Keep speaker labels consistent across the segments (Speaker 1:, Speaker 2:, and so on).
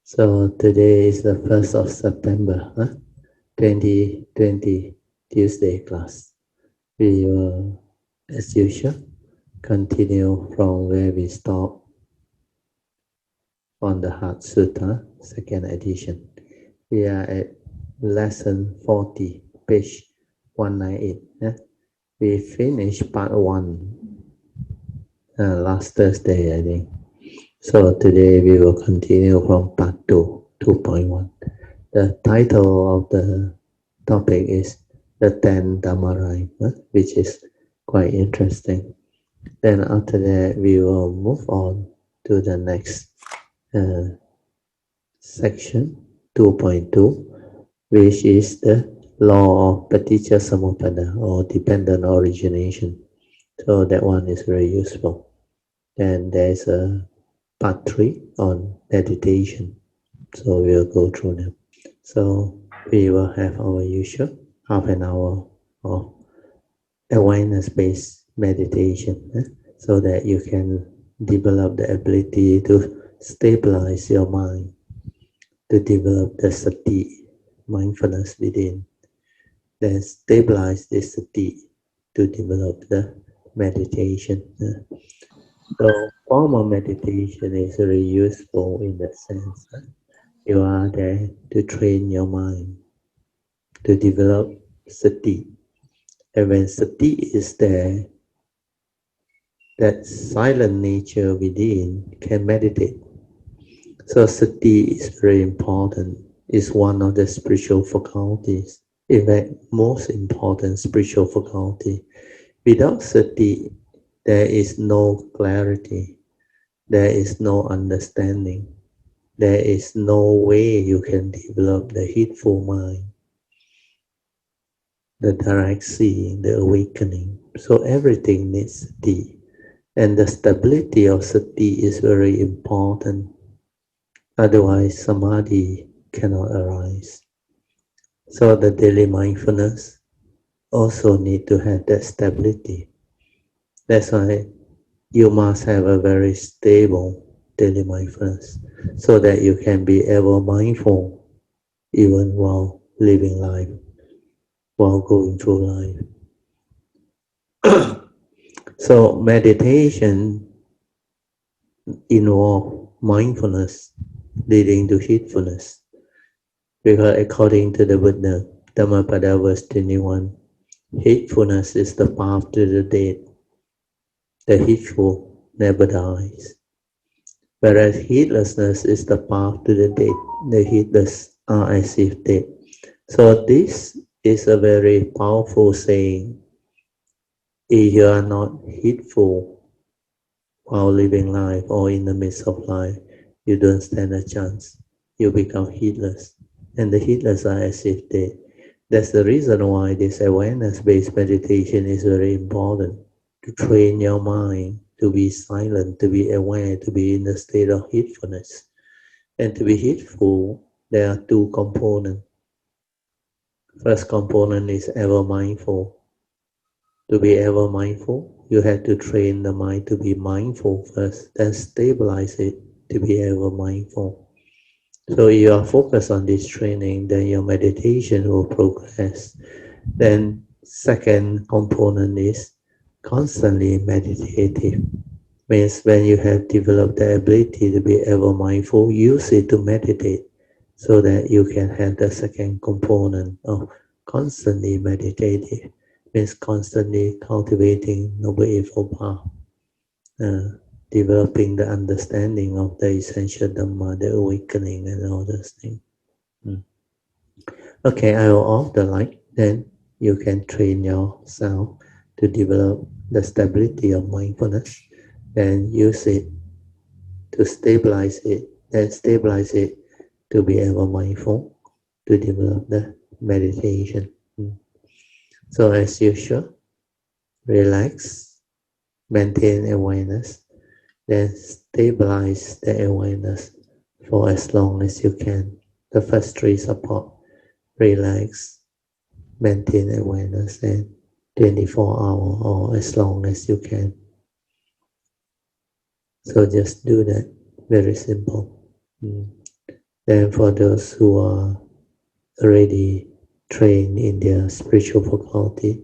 Speaker 1: So today is the 1st of September, 2020, Tuesday class. We will, as usual, continue from where we stopped on the Heart Sutra, second edition. We are at lesson 40, page 198. We finished part 1 last Thursday, I think. So today we will continue from part 2, 2.1. The title of the topic is the 10 Dhamma Rhyme, which is quite interesting. Then after that, we will move on to the next section, 2.2, which is the law of Paticca Samuppada, or dependent origination. So that one is very useful. Then there's a part 3 on meditation. So we'll go through them. So we will have our usual half an hour of awareness-based meditation, so that you can develop the ability to stabilize your mind, to develop the sati, mindfulness within, then stabilize the sati to develop the meditation. So formal meditation is very useful in that sense. You are there to train your mind, to develop sati. And when sati is there, that silent nature within can meditate. So sati is very important. It's one of the spiritual faculties. In fact, most important spiritual faculty. Without sati, there is no clarity. There is no understanding. There is no way you can develop the heedful mind, the direct seeing, the awakening. So everything needs sati. And the stability of sati is very important. Otherwise, samadhi cannot arise. So the daily mindfulness also need to have that stability. That's why you must have a very stable daily mindfulness, so that you can be ever mindful even while living life, while going through life. So meditation involves mindfulness leading to heedfulness. Because according to the Buddha, Dhammapada verse 21, heedfulness is the path to the dead. The heedful never dies. Whereas heedlessness is the path to the dead. The heedless are as if dead. So this is a very powerful saying. If you are not heedful while living life or in the midst of life, you don't stand a chance. You become heedless. And the heedless are as if dead. That's the reason why this awareness-based meditation is very important. To train your mind to be silent, to be aware, to be in the state of heedfulness. And to be heedful, there are two components. First component is ever mindful. To be ever mindful, you have to train the mind to be mindful first, then stabilize it to be ever mindful. So if you are focused on this training, then your meditation will progress. Then second component is constantly meditative. Means when you have developed the ability to be ever mindful, use it to meditate, so that you can have the second component of constantly meditative. Means constantly cultivating noble evil path, developing the understanding of the essential Dhamma, the awakening and all those things. Okay, I will off the light, then you can train yourself to develop the stability of mindfulness, then use it to stabilize it, then stabilize it to be ever mindful, to develop the meditation. So as usual, relax, maintain awareness, then stabilize the awareness for as long as you can. The first three support: relax, maintain awareness, and 24 hours or as long as you can. So just do that, very simple. Then for those who are already trained in their spiritual faculty,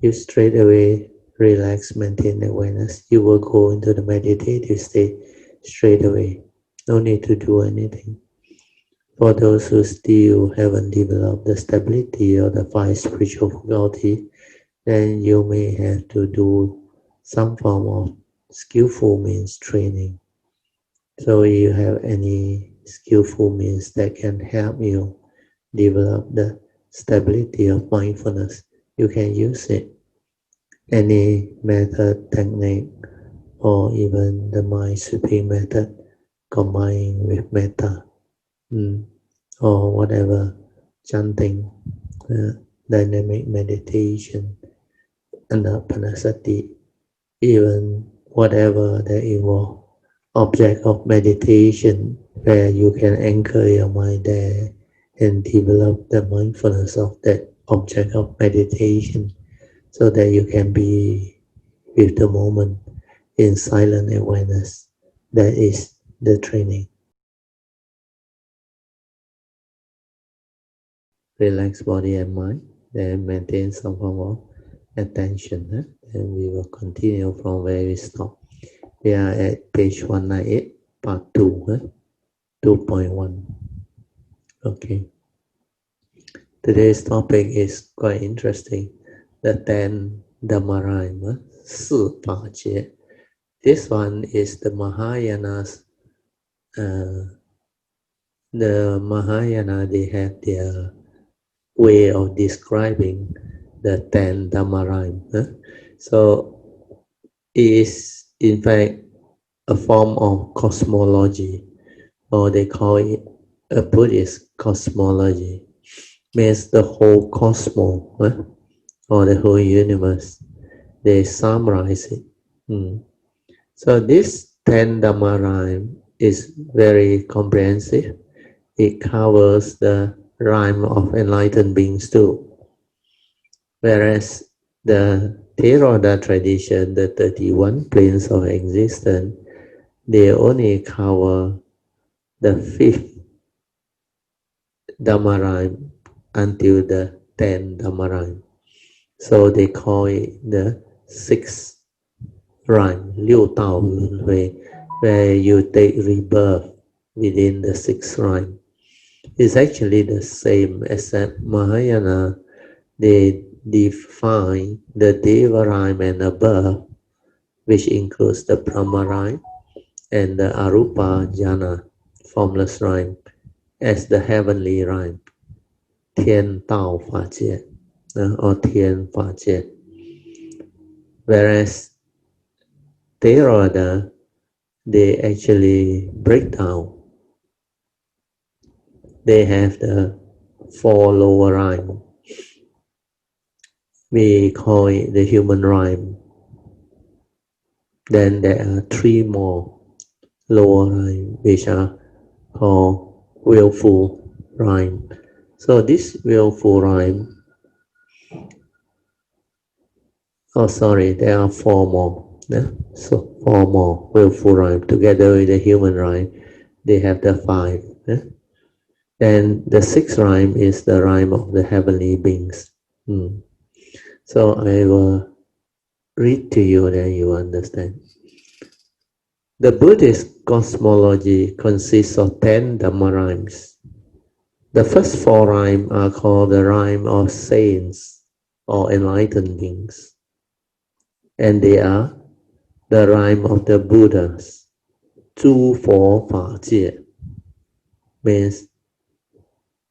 Speaker 1: you straight away relax, maintain awareness. You will go into the meditative state straight away. No need to do anything. For those who still haven't developed the stability of the five spiritual faculty, then you may have to do some form of skillful means training. So if you have any skillful means that can help you develop the stability of mindfulness, you can use it. Any method, technique, or even the mind sweeping method combined with metta, or whatever, chanting, dynamic meditation, anapanasati, even whatever that involve object of meditation where you can anchor your mind there and develop the mindfulness of that object of meditation so that you can be with the moment in silent awareness. That is the training. Relax body and mind, then maintain some form of attention. And we will continue from where we stop. We are at page 198, part 2, 2.1. Okay. Today's topic is quite interesting. The 10 Dhamma rhyme, 4法界. This one is the Mahayanas. The Mahayana, they have their way of describing the 10 Dhamma rhyme. So it is in fact a form of cosmology, or they call it a Buddhist cosmology. Means the whole cosmos, or the whole universe. They summarize it. So this 10 Dhamma rhyme is very comprehensive. It covers the rhyme of enlightened beings too. Whereas the Theravada tradition, the 31 planes of existence, they only cover the 5th Dhamma rhyme until the 10th Dhamma rhyme. So they call it the 6th rhyme, 六道轮回, where you take rebirth within the 6th rhyme. It's actually the same, except Mahayana, they define the Deva rhyme and above, which includes the Brahma rhyme and the Arupa Jhana, formless rhyme, as the heavenly rhyme, 天道法界, or 天法界. Whereas Theravada, they actually break down. They have the 4 lower rhyme. We call it the human rhyme. Then there are 3 more lower rhyme, which are called willful rhyme. So this willful rhyme, there are 4 more. So 4 more willful rhyme together with the human rhyme. They have the 5. Then the 6th rhyme is the rhyme of the heavenly beings. So I will read to you, then you understand. The Buddhist cosmology consists of 10 Dhamma rhymes. The first 4 rhymes are called the rhyme of saints or enlightened beings. And they are the rhyme of the Buddhas. 诸佛法界 means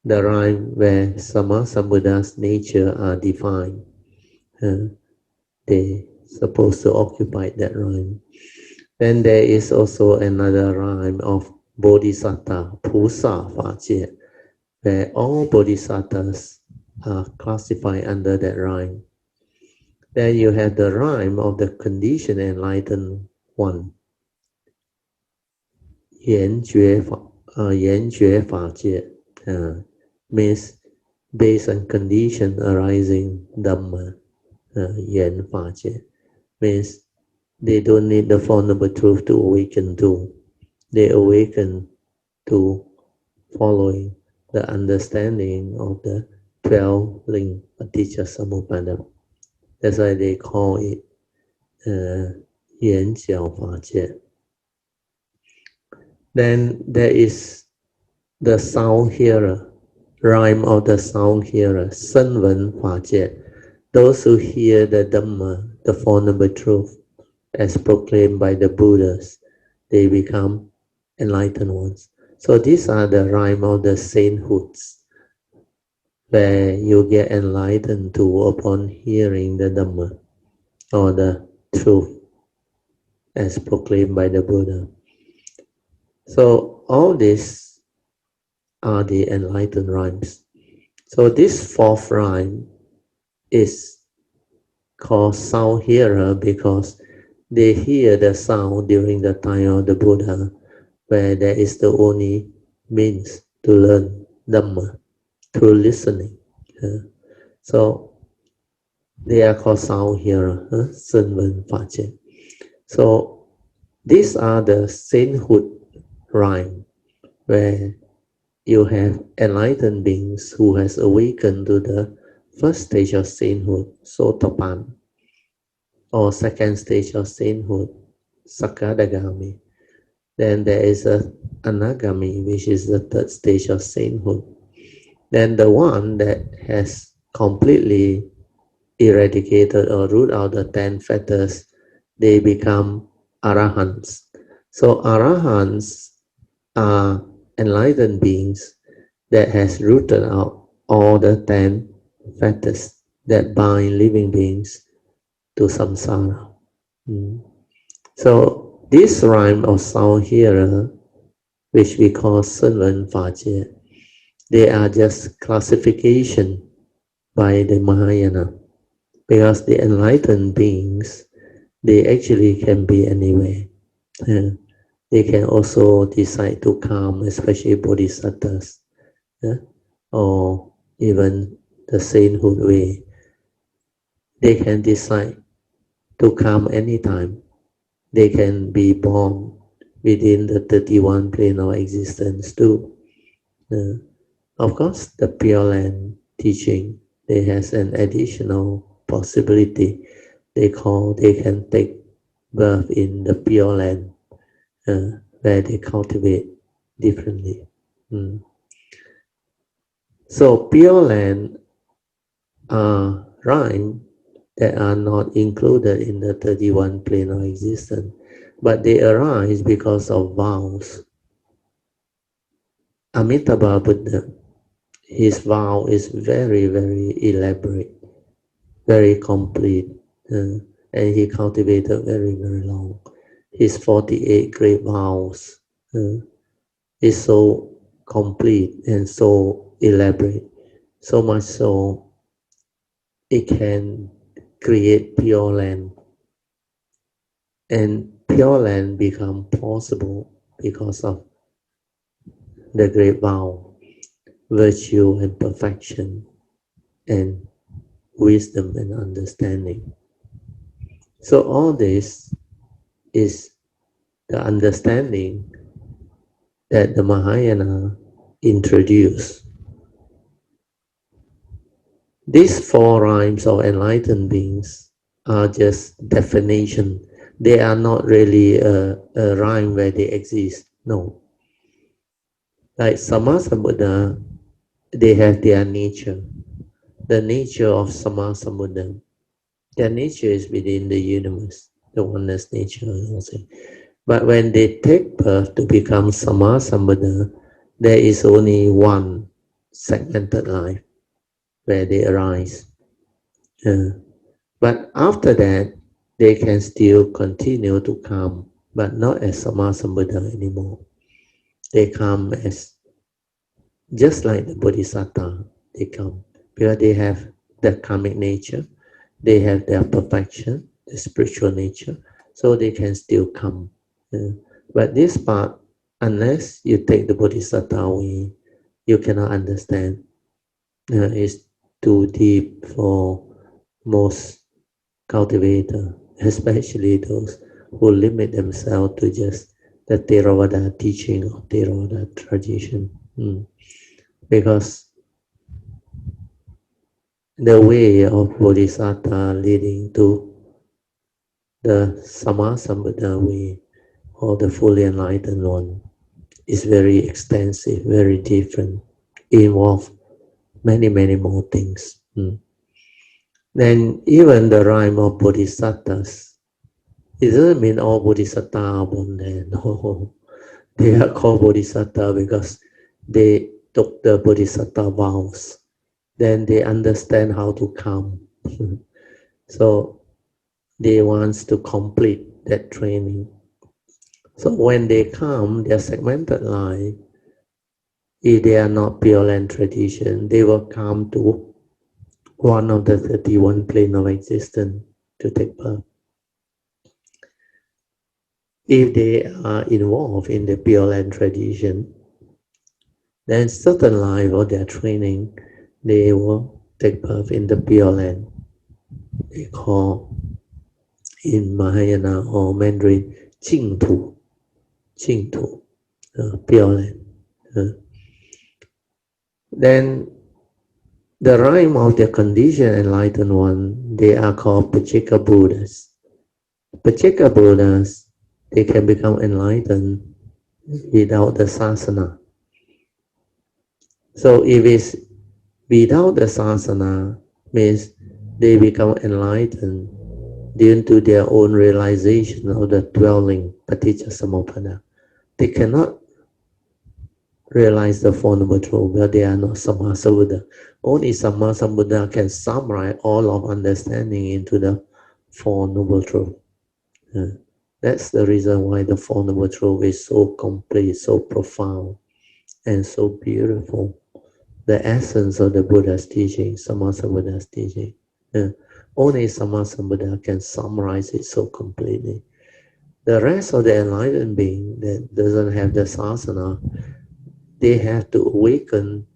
Speaker 1: the rhyme where Sammasambuddha's nature are defined. They supposed to occupy that rhyme. Then there is also another rhyme of Bodhisattva, 菩萨法界, where all bodhisattvas are classified under that rhyme. Then you have the rhyme of the conditioned enlightened one, 圆觉法界, means based on condition arising Dhamma, 圆法界, means they don't need the Four Noble Truth to awaken to. They awaken to following the understanding of the 12 link Paticca Samuppada. That's why they call it 眼角法界. Then there is the sound hearer, rhyme of the sound hearer, 声闻法界. Those who hear the Dhamma, the Four Noble Truth, as proclaimed by the Buddhas, they become enlightened ones. So these are the rhyme of the sainthoods, where you get enlightened to upon hearing the Dhamma, or the truth, as proclaimed by the Buddha. So all these are the enlightened rhymes. So this fourth rhyme is called sound hearer because they hear the sound during the time of the Buddha, where there is the only means to learn Dhamma through listening. So they are called sound hearer, 声闻法界. So these are the sainthood rhyme, where you have enlightened beings who has awakened to the first stage of sainthood, Sotapan, or second stage of sainthood, Sakadagami. Then there is a Anagami, which is the third stage of sainthood. Then the one that has completely eradicated or root out the 10 fetters, they become Arahants. So Arahants are enlightened beings that has rooted out all the 10 fetters that bind living beings to samsara. So this rhyme of sound hearer, which we call 声闻法界, they are just classification by the Mahayana, because the enlightened beings, they actually can be anywhere. They can also decide to come, especially bodhisattvas, or even the sainthood way. They can decide to come anytime. They can be born within the 31 plane of existence too. Of course, the Pure Land teaching, there has an additional possibility. They can take birth in the Pure Land, where they cultivate differently. So Pure Land are rhyme that are not included in the 31 plane of existence, but they arise because of vows. Amitabha Buddha, his vow is very, very elaborate, very complete, and he cultivated very, very long. His 48 great vows is so complete and so elaborate, so much so it can create Pure Land, and Pure Land become possible because of the great vow, virtue and perfection, and wisdom and understanding. So all this is the understanding that the Mahayana introduced. These four rhymes of enlightened beings are just definition. They are not really a rhyme where they exist. No. Like Sammasambuddha, they have their nature. The nature of Sammasambuddha. Their nature is within the universe, the oneness nature. But when they take birth to become Sammasambuddha, there is only one segmented life where they arise. But after that, they can still continue to come, but not as Sammasambuddha anymore. They come as just like the Bodhisattva. They come because they have the karmic nature, they have their perfection, the spiritual nature, so they can still come. But this part, unless you take the Bodhisattva way, you cannot understand. It's too deep for most cultivators, especially those who limit themselves to just the Theravada teaching or Theravada tradition. Because the way of Bodhisattva leading to the Sammasambuddha way, or the fully enlightened one, is very extensive, very different, involve many, many more things. Then even the rhyme of bodhisattvas, it doesn't mean all bodhisattvas are born there. No, they are called bodhisattva because they took the bodhisattva vows. Then they understand how to come. So they want to complete that training. So when they come, their segmented life, if they are not pure land tradition, they will come to one of the 31 plane of existence to take birth. If they are involved in the pure land tradition, then certain life of their training, they will take birth in the pure land. They call in Mahayana or Mandarin, 净土, 净土, pure land. Then the rhyme of the conditioned enlightened one, they are called Pachika Buddhas. Pachika Buddhas, they can become enlightened without the sasana. So if it's without the sasana, means they become enlightened due to their own realization of the dwelling, paticca samuppada. They cannot realize the Four Noble Truths, but they are not Sammasambuddha. Only Sammasambuddha can summarize all of understanding into the Four Noble Truths. That's the reason why the Four Noble Truths is so complete, so profound, and so beautiful. The essence of the Buddha's teaching, Sammasambuddha's teaching. Only Sammasambuddha can summarize it so completely. The rest of the enlightened being that doesn't have the sasana, they have to awaken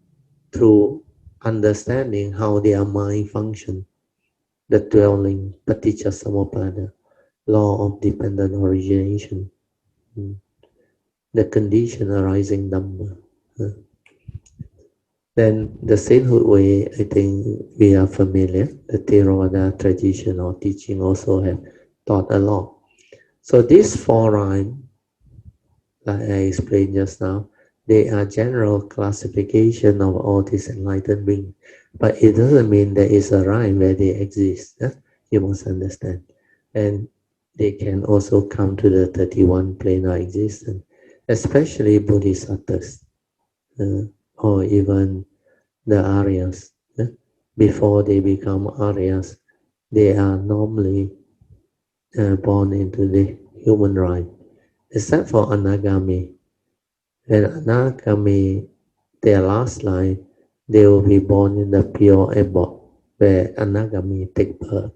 Speaker 1: through understanding how their mind function, the dwelling, paticca samuppada, law of dependent origination, the condition arising Dhamma. Then the sainthood way, I think we are familiar. The Theravada tradition or teaching also have taught a lot. So these four rhymes, like I explained just now, they are general classification of all these enlightened beings. But it doesn't mean there is a rhyme where they exist. You must understand. And they can also come to the 31 plane of existence, especially bodhisattvas, or even the Aryas. Before they become Aryas, they are normally born into the human rhyme, except for Anagami. And Anagami, their last life, they will be born in the pure abode, where Anagami take birth.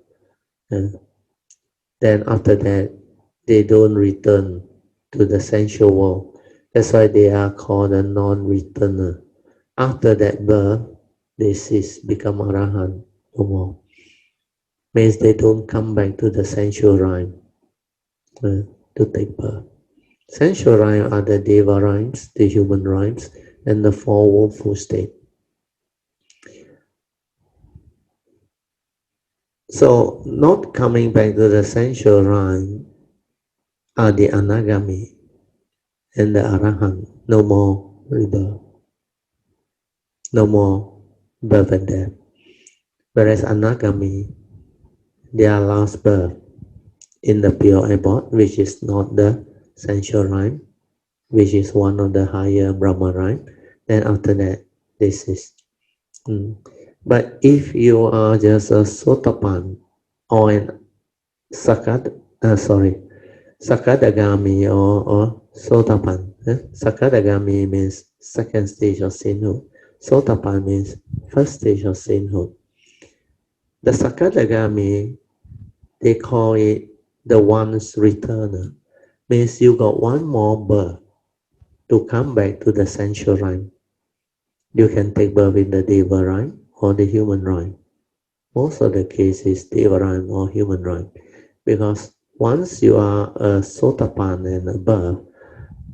Speaker 1: Then after that, they don't return to the sensual world. That's why they are called a non-returner. After that birth, they cease, become Arahant, no more. Means they don't come back to the sensual rhyme to take birth. Sensual rhymes are the Deva rhymes, the human rhymes, and the four woeful state. So, not coming back to the sensual rhyme are the Anagami and the Arahant, no more rebirth, no more birth and death. Whereas Anagami, their last birth in the pure abode, which is not the sensual rhyme, which is one of the higher Brahma rhyme. Then after that, this is. But if you are just a Sotapan or an Sakadagami or Sotapan. Sakadagami means second stage of sainthood. Sotapan means first stage of sainthood. The Sakadagami, they call it the once returner. Means you got one more birth to come back to the sensual rhyme. You can take birth in the Deva rhyme or the human rhyme. Most of the cases Deva rhyme or human rhyme. Because once you are a Sotapan and above,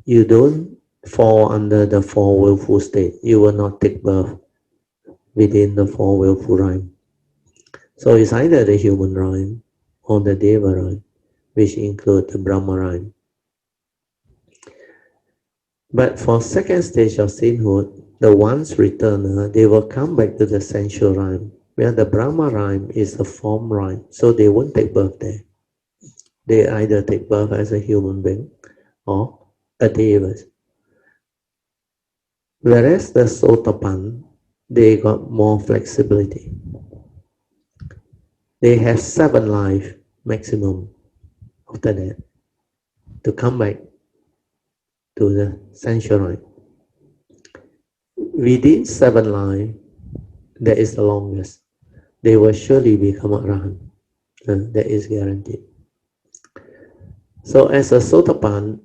Speaker 1: you don't fall under the four willful state. You will not take birth within the four willful rhyme. So it's either the human rhyme or the Deva rhyme, which include the Brahma rhyme. But for second stage of sainthood, the ones returner, they will come back to the sensual rhyme, where the Brahma rhyme is a form rhyme, so they won't take birth there. They either take birth as a human being or a Deva. Whereas the Sotapan, they got more flexibility. They have 7 lives maximum after that to come back to the sensual rhyme. Within 7 lives, that is the longest. They will surely become Arahant. That is guaranteed. So as a Sotapan,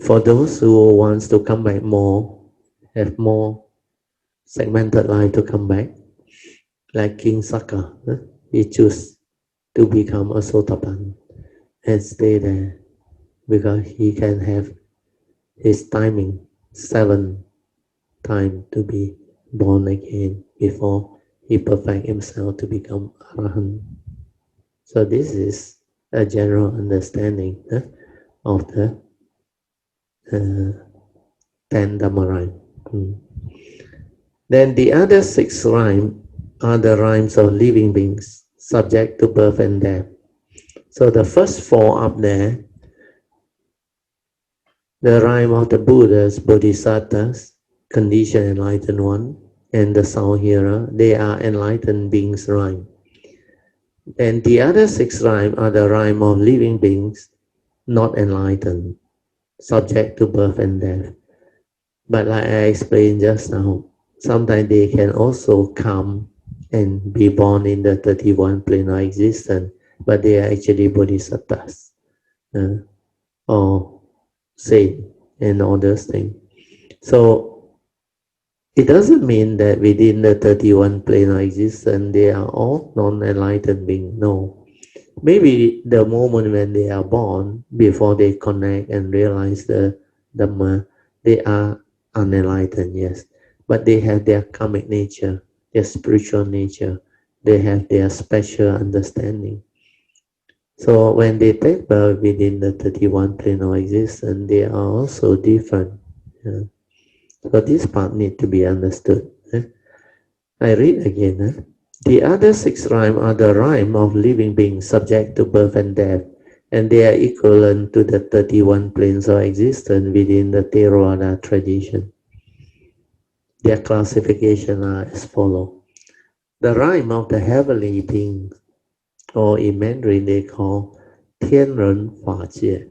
Speaker 1: for those who wants to come back more, have more segmented life to come back, like King Saka, he choose to become a Sotapan and stay there because he can have his timing 7 times to be born again before he perfect himself to become Arahant. So this is a general understanding of the 10 Dhamma rhyme. Then the other 6 rhymes are the rhymes of living beings, subject to birth and death. So the first 4 up there, the rhyme of the Buddhas, Bodhisattvas, conditioned enlightened one, and the sound hearer, they are enlightened beings rhyme. And the other 6 rhymes are the rhyme of living beings, not enlightened, subject to birth and death. But like I explained just now, sometimes they can also come and be born in the 31 plane of existence, but they are actually bodhisattvas or saint and all those things. So it doesn't mean that within the 31 plane of existence they are all non-enlightened beings. No. Maybe the moment when they are born, before they connect and realize the Dhamma, they are unenlightened, yes. But they have their karmic nature, their spiritual nature. They have their special understanding. So when they take birth within the 31 plane of existence, they are also different. Yeah. So this part need to be understood. I read again. The other 6 rhymes are the rhyme of living beings subject to birth and death, and they are equivalent to the 31 planes of existence within the Theravada tradition. Their classification are as follows. The rhyme of the heavenly beings, or in Mandarin they call 天人法界.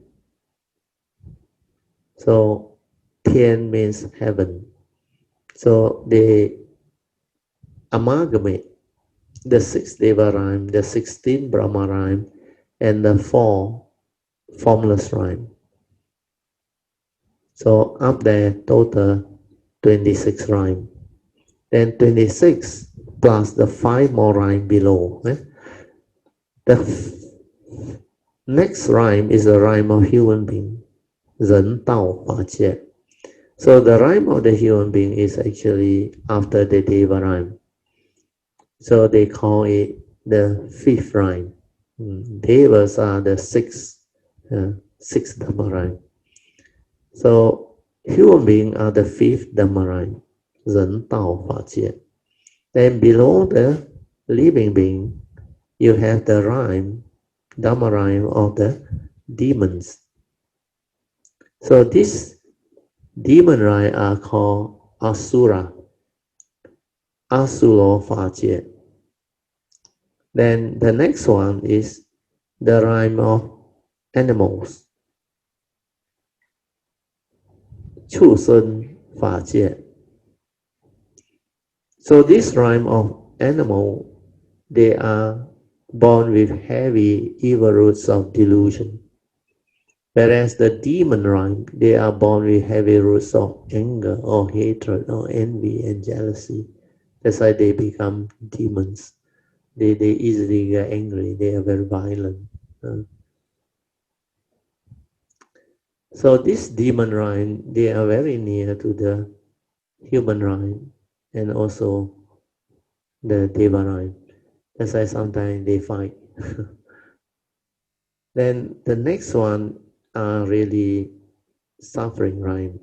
Speaker 1: So 天 means heaven. So they amalgamate the 6 Deva rhyme, the 16 Brahma rhyme, and the 4 formless rhyme. So up there, total 26 rhyme. Then 26 plus the 5 more rhyme below. The next rhyme is the rhyme of human being, 人道法界. So the rhyme of the human being is actually after the Deva rhyme. So they call it the 5th rhyme. Devas are the 6th Dhamma rhyme. So human beings are the 5th Dhamma rhyme, 人道法界. Then below the living being, you have the rhyme, Dhamma rhyme of the demons. So these demon rhyme are called Asura, Asuro 法界. Then the next one is the rhyme of animals, 畜生法界. So this rhyme of animal, they are born with heavy evil roots of delusion. Whereas the demon rhyme, they are born with heavy roots of anger or hatred or envy and jealousy. That's why they become demons. They easily get angry. They are very violent. So this demon rhyme, they are very near to the human rhyme and also the deva rhyme. That's why sometimes they fight. Then the next one are really suffering rhyme.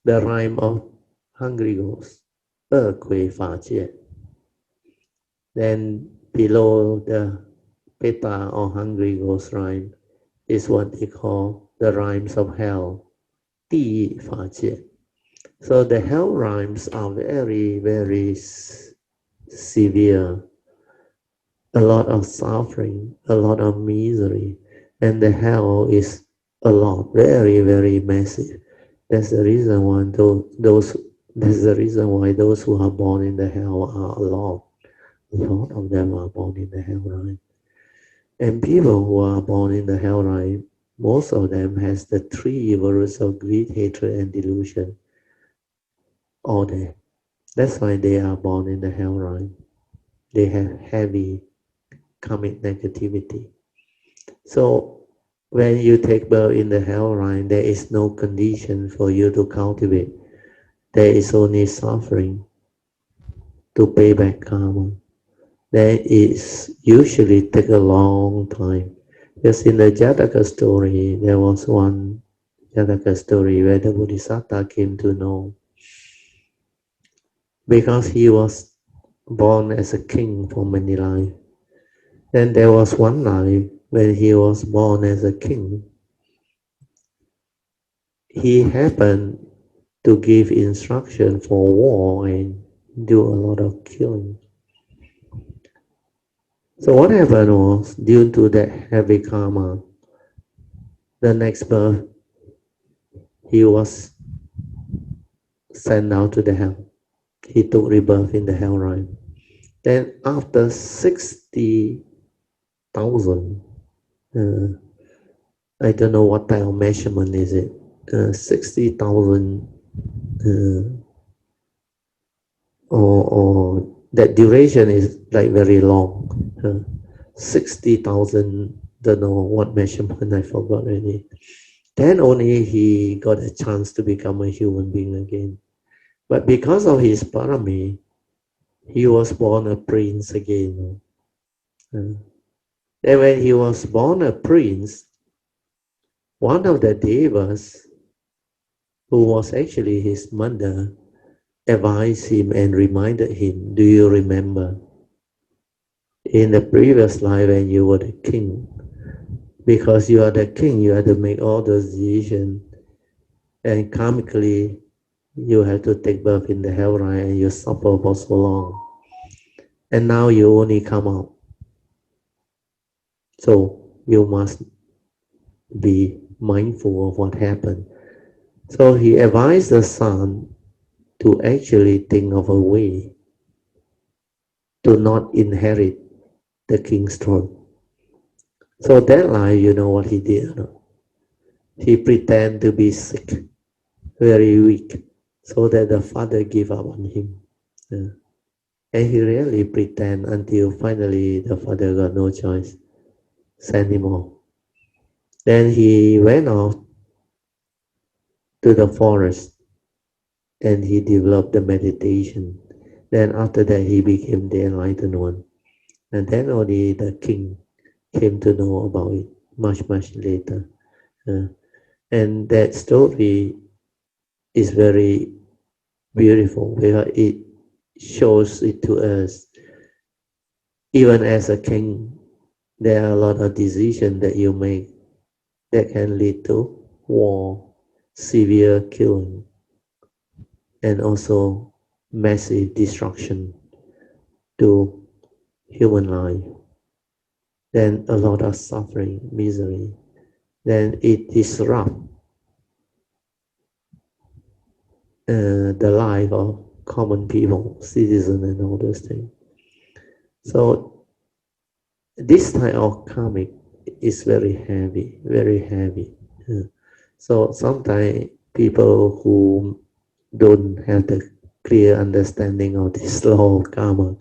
Speaker 1: The rhyme of hungry ghost, 饿鬼法界. Then below the beta or hungry ghost rhyme is what they call the rhymes of hell, 地狱法界. So the hell rhymes are very, very severe, a lot of suffering, a lot of misery, and the hell is a lot, very, very massive. That's the reason why that's the reason why those who are born in the hell are a lot. A lot of them are born in the hell, right? And people who are born in the hell, right? Most of them has the three evil roots of greed, hatred, and delusion all there. That's why they are born in the hell, right? They have heavy karmic negativity. So when you take birth in the hell line, there is no condition for you to cultivate. There is only suffering to pay back karma. That is usually take a long time. Because in the Jataka story, there was one Jataka story where the Bodhisattva came to know because he was born as a king for many lives. Then there was one life when he was born as a king. He happened to give instruction for war and do a lot of killing. So what happened was, due to that heavy karma, the next birth, he was sent out to the hell. He took rebirth in the hell realm. Then after 60,000, I don't know what type of measurement is it, 60,000 or that duration is like very long. 60,000, don't know what measurement, I forgot already. Then only he got a chance to become a human being again. But because of his parami, he was born a prince again. Then when he was born a prince, one of the devas, who was actually his mother, advised him and reminded him, do you remember in the previous life when you were the king? Because you are the king, you have to make all those decisions, and karmically you have to take birth in the hell, right? And you suffer for so long, and now you only come out, so you must be mindful of what happened. So he advised the son to actually think of a way to not inherit the king's throne. So that life, you know what he did? No? He pretended to be sick, very weak, so that the father gave up on him. Yeah. And he really pretended until finally the father got no choice, sent him off. Then he went off to the forest and he developed the meditation. Then after that he became the enlightened one. And then only the king came to know about it much, much later. And that story is very beautiful because it shows it to us. Even as a king, there are a lot of decisions that you make that can lead to war, severe killing, and also massive destruction to human life. Then a lot of suffering, misery. Then it disrupts the life of common people, citizens, and all those things. So this type of karmic is very heavy, very heavy. So sometimes people who don't have the clear understanding of this law of karma,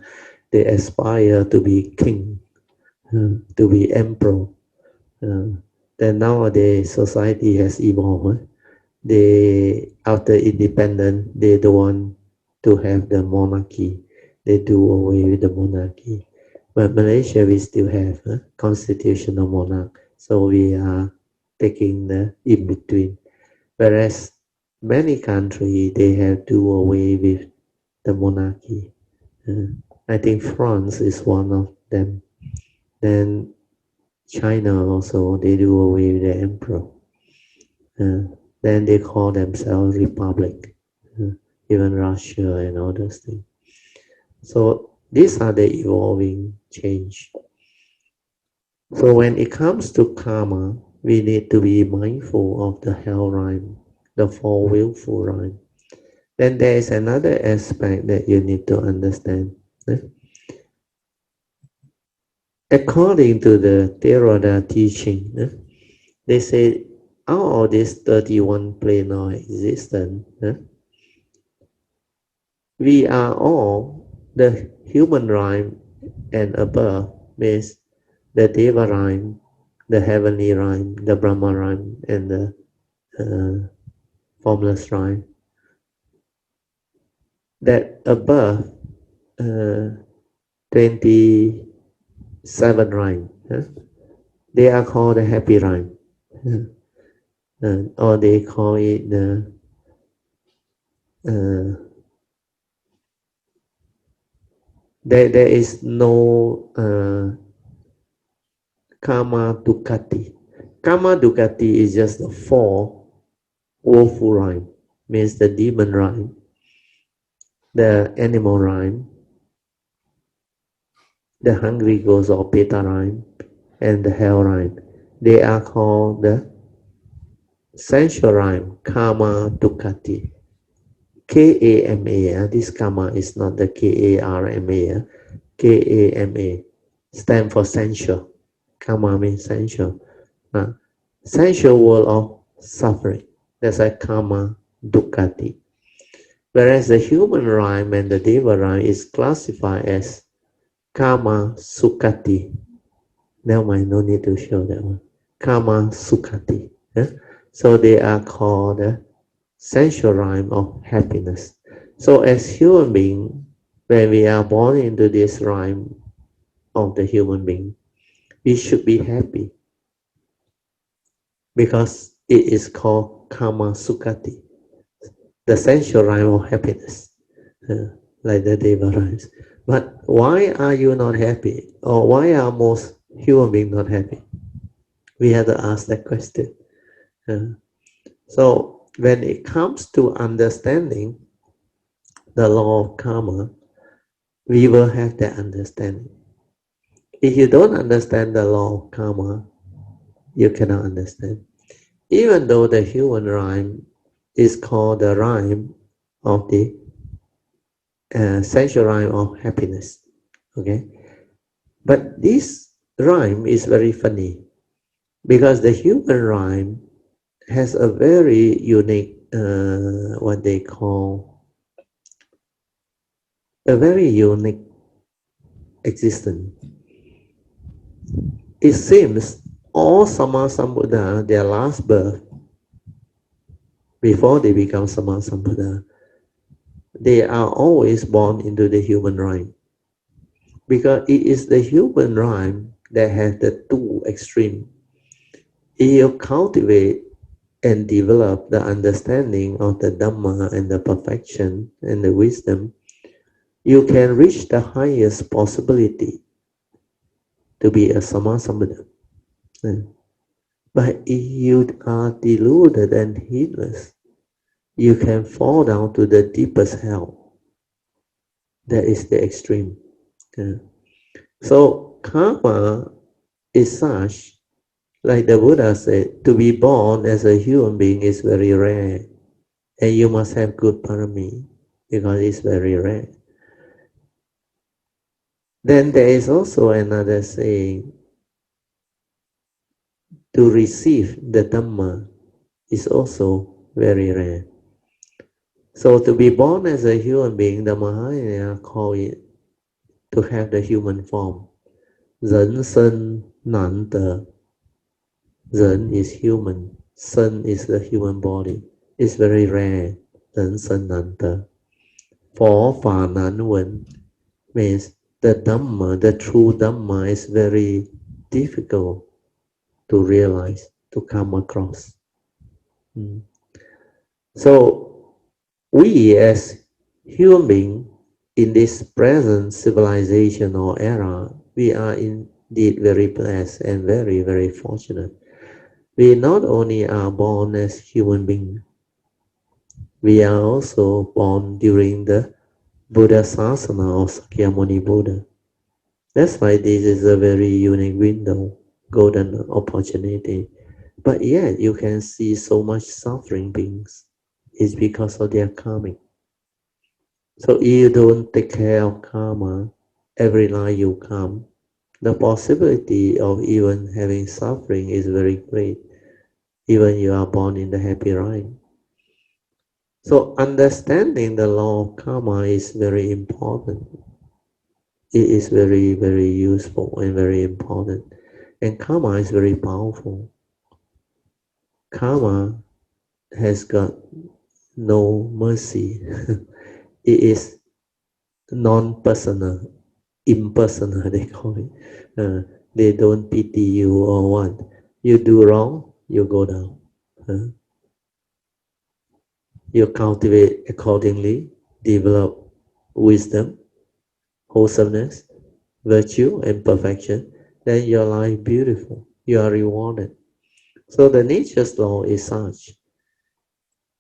Speaker 1: they aspire to be king, to be emperor, then nowadays society has evolved. They, after independence, they don't want to have the monarchy. They do away with the monarchy. But Malaysia, we still have a constitutional monarch. So we are taking the in between. Whereas many countries, they have do away with the monarchy. I think France is one of them. Then China also, they do away with the emperor. Then they call themselves republic. Uh, Even Russia and all those things. So these are the evolving change. So when it comes to karma, we need to be mindful of the hell rhyme, the four willful rhyme. Then there is another aspect that you need to understand. According to the Theravada teaching, they say out of this 31 plane of existence, we are all the human rhyme and above, means the Deva rhyme, the heavenly rhyme, the Brahma rhyme, and the formless rhyme. That above 27 rhyme, they are called the happy rhyme, or they call it the there is no karma dukkati. Karma dukkati is just the four woeful rhyme, means the demon rhyme, the animal rhyme, the hungry ghost or Peta rhyme, and the hell rhyme. They are called the sensual rhyme, karma dukkati. K-A-M-A, this karma is not the K-A-R-M-A, K-A-M-A, stand for sensual. Karma means sensual. Sensual world of suffering. That's a karma dukkati. Whereas the human rhyme and the deva rhyme is classified as karma sukhati. Never mind, no need to show that one. Karma sukhati. So they are called the sensual rhyme of happiness. So as human being, when we are born into this rhyme of the human being, we should be happy because it is called karma sukhati, the sensual rhyme of happiness, like the Deva rhymes. But why are you not happy? Or why are most human beings not happy? We have to ask that question. So when it comes to understanding the law of karma, we will have that understanding. If you don't understand the law of karma, you cannot understand. Even though the human rhyme is called the rhyme of the sensual rhyme of happiness, okay? But this rhyme is very funny because the human rhyme has a very unique, what they call, a very unique existence. It seems all Sama Sambuddha, their last birth, before they become Sama Sambuddha, they are always born into the human rhyme. Because it is the human rhyme that has the two extremes. If you cultivate and develop the understanding of the Dhamma and the perfection and the wisdom, you can reach the highest possibility to be a Sama Sambuddha. But if you are deluded and heedless, you can fall down to the deepest hell. That is the extreme. So karma is such, like the Buddha said, to be born as a human being is very rare. And you must have good parami because it's very rare. Then there is also another saying, to receive the Dhamma is also very rare. So to be born as a human being, the Mahayana call it to have the human form. 人生难得. Ren is human. Sun is the human body. It's very rare. Ren Sen Nan Te. For Fa Nan Wen means the Dhamma, the true Dhamma is very difficult to realize, to come across. Mm. So we as human beings in this present civilization or era, we are indeed very blessed and very, very fortunate. We not only are born as human beings, we are also born during the Buddha Sasana of Sakyamuni Buddha. That's why this is a very unique window, golden opportunity. But yet you can see so much suffering beings. It's because of their karmic. So if you don't take care of karma, every life you come, the possibility of even having suffering is very great, even you are born in the happy line. So understanding the law of karma is very important. It is very, very useful and very important. And karma is very powerful. Karma has got no mercy. It is non-personal, impersonal, they call it. They don't pity you or what. You do wrong, you go down. Uh, you cultivate accordingly, develop wisdom, wholesomeness, virtue, and perfection, then your life beautiful. You are rewarded. So the nature's law is such.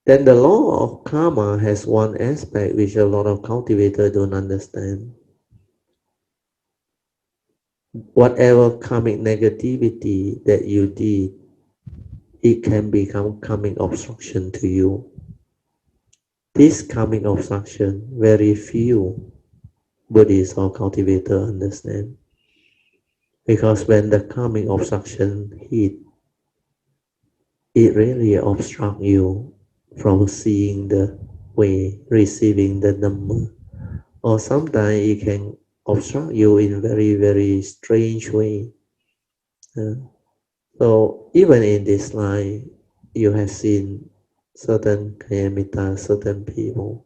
Speaker 1: Then the law of karma has one aspect which a lot of cultivators don't understand. Whatever karmic negativity that you did, it can become karmic obstruction to you. This karmic obstruction, very few Buddhists or cultivators understand. Because when the karmic obstruction hit, it really obstructs you from seeing the way, receiving the Dhamma. Or sometimes it can obstruct you in very, very strange way. Uh, so even in this life, you have seen certain kayamita, certain people.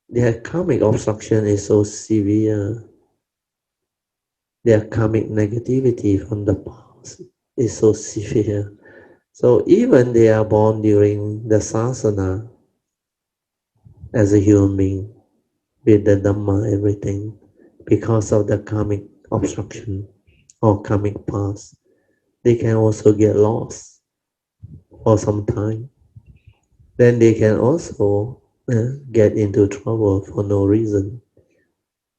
Speaker 1: Their karmic obstruction is so severe. Their karmic negativity from the past is so severe. So even they are born during the sasana as a human being with the Dhamma, everything, because of the karmic obstruction or karmic past, they can also get lost for some time. Then they can also get into trouble for no reason.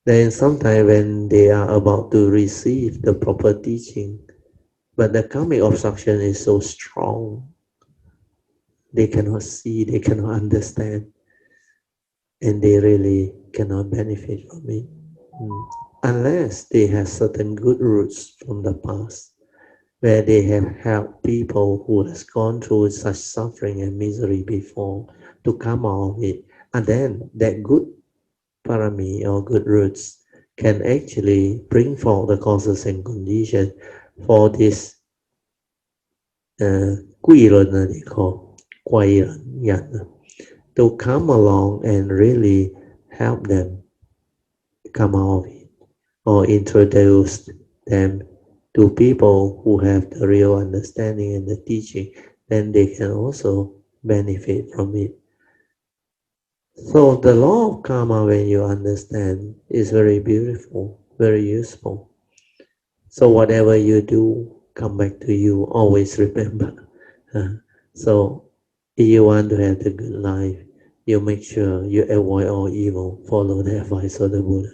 Speaker 1: Then sometimes when they are about to receive the proper teaching, but the karmic obstruction is so strong, they cannot see, they cannot understand, and they really cannot benefit from it. Unless they have certain good roots from the past, where they have helped people who has gone through such suffering and misery before to come out of it, and then that good parami or good roots can actually bring forth the causes and conditions for this they call 贵人 to come along and really help them come out of it or introduce them to people who have the real understanding and the teaching, then they can also benefit from it. So the law of karma, when you understand, is very beautiful, very useful. So whatever you do, come back to you. Always remember. So if you want to have the good life, you make sure you avoid all evil. Follow the advice of the Buddha.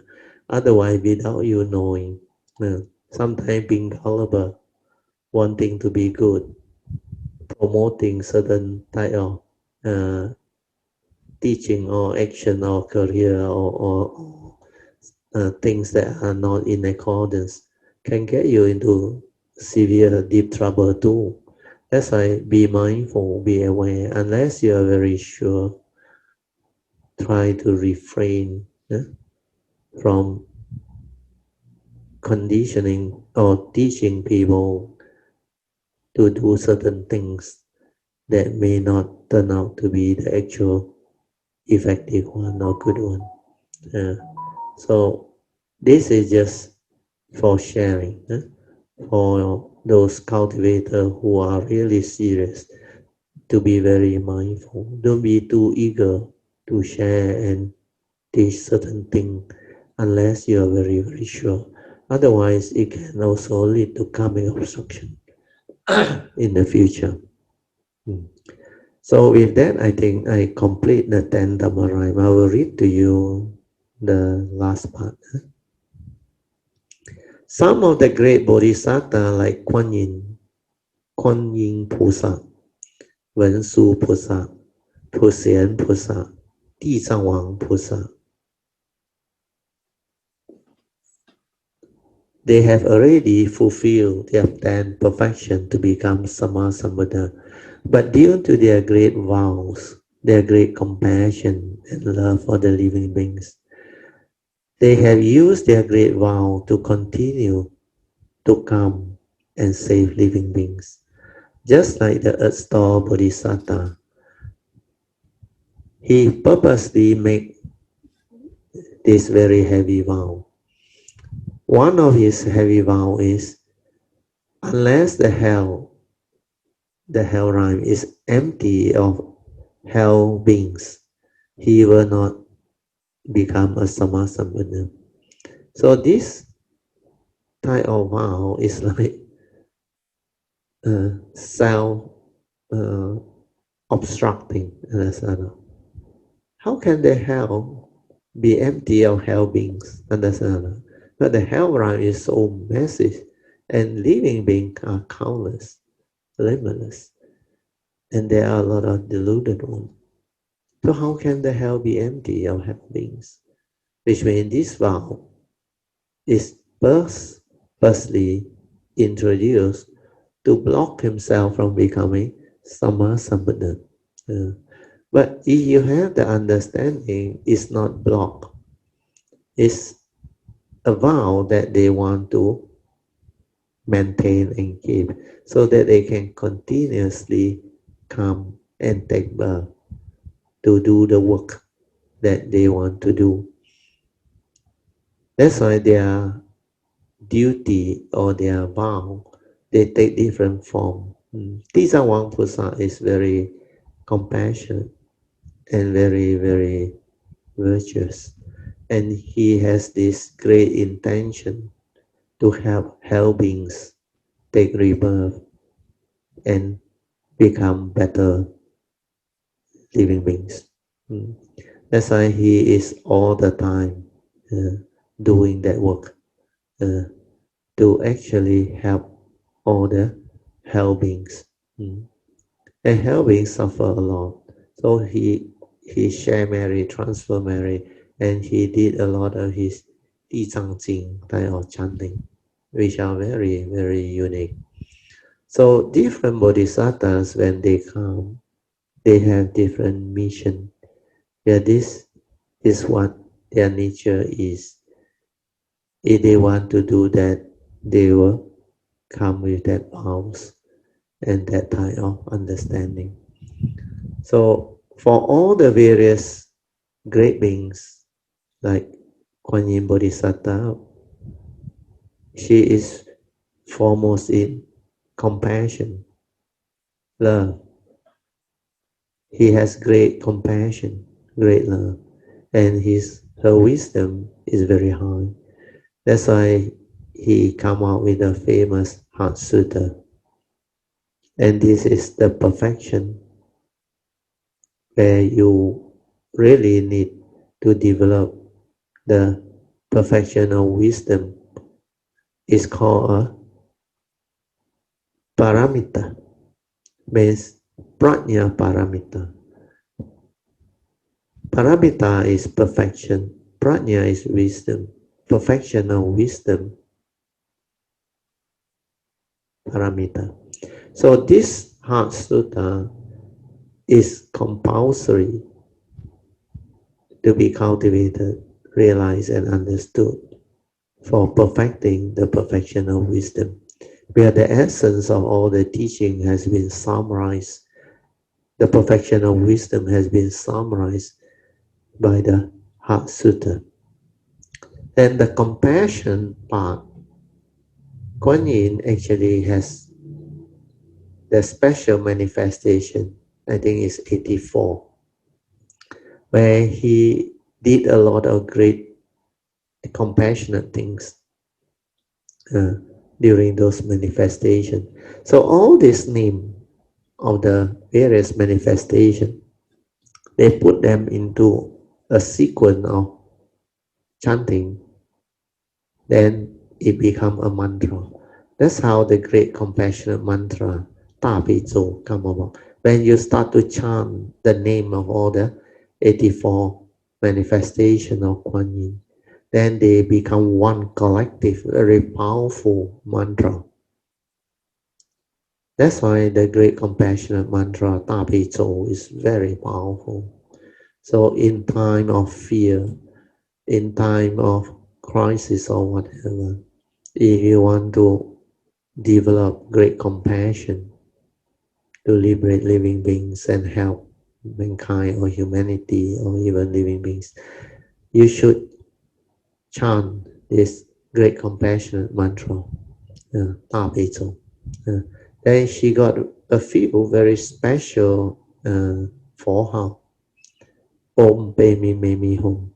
Speaker 1: Otherwise, without you knowing, sometimes being gullible, wanting to be good, promoting certain type of uh, teaching or action or career or things that are not in accordance can get you into severe deep trouble too. That's why be mindful, be aware. Unless you are very sure, try to refrain from conditioning or teaching people to do certain things that may not turn out to be the actual effective one or good one. So this is just for sharing, for those cultivators who are really serious, to be very mindful. Don't be too eager to share and teach certain things unless you are very, very sure. Otherwise, it can also lead to karmic obstruction in the future. Hmm. So with that, I think I complete the 10th Dhamma rhyme. I will read to you the last part. Some of the great bodhisattvas like Kuan Yin Pusa, Wen Su Pusa, Puxian Pusa, Di Zhang Wang Pusa, they have already fulfilled their 10th perfection to become Sammasambuddha. But due to their great vows, their great compassion and love for the living beings, they have used their great vow to continue to come and save living beings. Just like the Earth Store Bodhisattva, he purposely made this very heavy vow. One of his heavy vow is, unless the hell realm is empty of hell beings, he will not become a Sammasambuddha. So this type of vow is like self uh, obstructing. How can the hell be empty of hell beings? Understand? But the hell realm is so massive, and living beings are countless, limitless, and there are a lot of deluded ones. So how can the hell be empty of hell beings? Which means this vow is firstly introduced to block himself from becoming Sammasambuddha. But if you have the understanding, it's not block. It's a vow that they want to maintain and keep so that they can continuously come and take birth to do the work that they want to do. That's why their duty or their vow, they take different form. Tisa Wang Pusa is very compassionate and very, very virtuous. And he has this great intention to help hell beings take rebirth and become better living beings. That's why he is all the time doing that work to actually help all the hell beings. And hell beings suffer a lot. So he share Mary, transfer Mary, and he did a lot of his 地藏经 type of chanting, which are very, very unique. So different bodhisattvas, when they come, they have different mission. Yeah, this is what their nature is. If they want to do that, they will come with that vows and that type of understanding. So for all the various great beings, like Kuan Yin Bodhisattva, she is foremost in compassion, love. He has great compassion, great love, and her wisdom is very high. That's why he come out with the famous Heart Sutra. And this is the perfection where you really need to develop the perfection of wisdom. It's called a paramita, means prajna paramita. Paramita is perfection, prajna is wisdom, perfection of wisdom, paramita. So this Heart Sutta is compulsory to be cultivated, realized, and understood for perfecting the perfection of wisdom. where the essence of all the teaching has been summarized. The perfection of wisdom has been summarized by the Heart Sutra. Then the compassion part, Kuan Yin actually has the special manifestation, I think it's 84, where he did a lot of great compassionate things uh, during those manifestations. So all this name of the various manifestations, they put them into a sequence of chanting, then it become a mantra. That's how the great compassionate mantra, Ta Pi Tzu, come about. When you start to chant the name of all the 84 manifestation of Kuan Yin, then they become one collective, very powerful mantra. That's why the great compassionate mantra, Ta Pi Tzu, is very powerful. So in time of fear, in time of crisis or whatever, if you want to develop great compassion to liberate living beings and help mankind or humanity or even living beings, you should chant this great compassionate mantra, Ta Pi Tzu. Then she got a few very special for her. Om Pe Mi Me Mi Hum.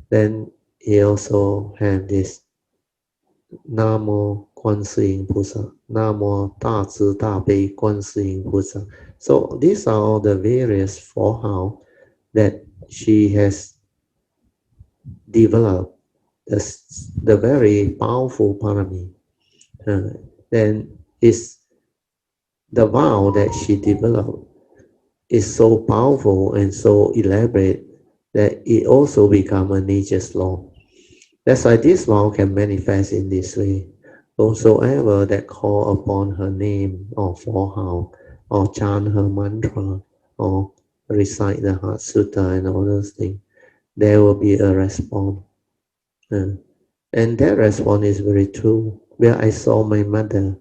Speaker 1: Then he also had this Namo Kuan Yin Pusa, Namo Da Zi Da Bei Kuan Yin Pusa. So these are all the various forehand that she has developed, the very powerful parami. Then is the vow that she developed is so powerful and so elaborate that it also become a nature's law. That's why this vow can manifest in this way. Whosoever that call upon her name or forehand or chant her mantra or recite the Heart Sutta and all those things, there will be a response. And that response is very true. Where I saw my mother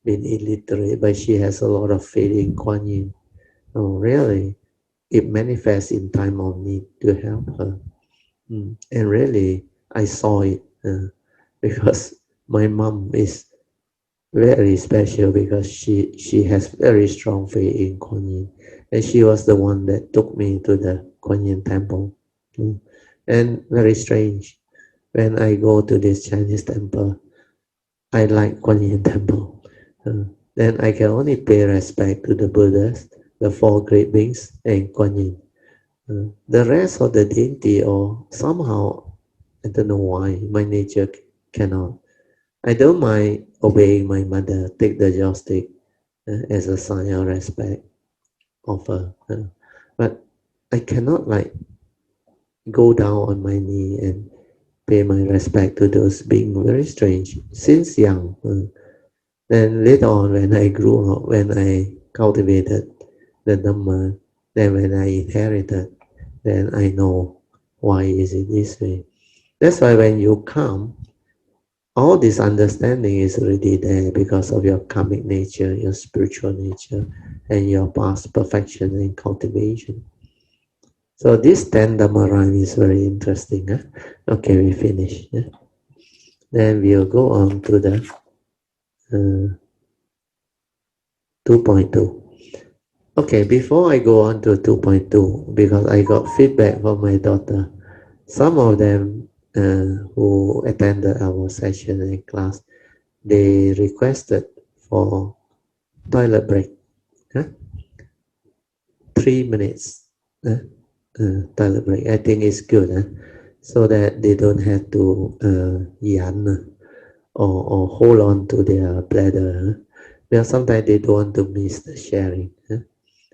Speaker 1: being illiterate, but she has a lot of faith in Kuan Yin. Oh, really? It manifests in time of need to help her. And really, I saw it because my mom is very special because she has very strong faith in Kuan Yin. And she was the one that took me to the Kuan Yin temple. And very strange, when I go to this Chinese temple, I like Kuan Yin temple. Then I can only pay respect to the Buddhas, the four great beings, and Kuan Yin. The rest of the deity, or somehow, I don't know why, my nature cannot. I don't mind obeying my mother, take the joystick as a sign of respect of her. But I cannot like go down on my knee and pay my respect to those being very strange since young. Then later on, when I grew up, when I cultivated the Dhamma, then when I inherited, then I know why is it this way. That's why when you come, all this understanding is already there because of your karmic nature, your spiritual nature, and your past perfection and cultivation. So this 10 Dhamma rhyme is very interesting. Huh? Okay, we finish. Yeah? Then we'll go on to the 2.2. Okay, before I go on to 2.2, because I got feedback from my daughter, some of them who attended our session in class, they requested for toilet break, huh? 3 minutes toilet break. I think it's good, huh? So that they don't have to yan or hold on to their bladder. Huh? Because sometimes they don't want to miss the sharing. Huh?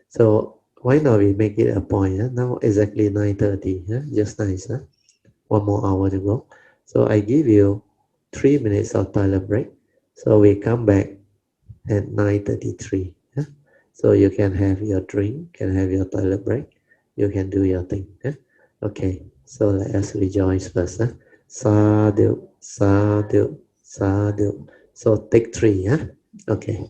Speaker 1: So why not we make it a point? Huh? Now exactly 9:30. Huh? Just nice. Huh? 1 more hour to go. So I give you 3 minutes of toilet break. So we come back at 9:33. Yeah? So you can have your drink, can have your toilet break, you can do your thing. Yeah? Okay, so let us rejoice first. Sadhu, sadhu, sadhu. So take 3, yeah? Okay.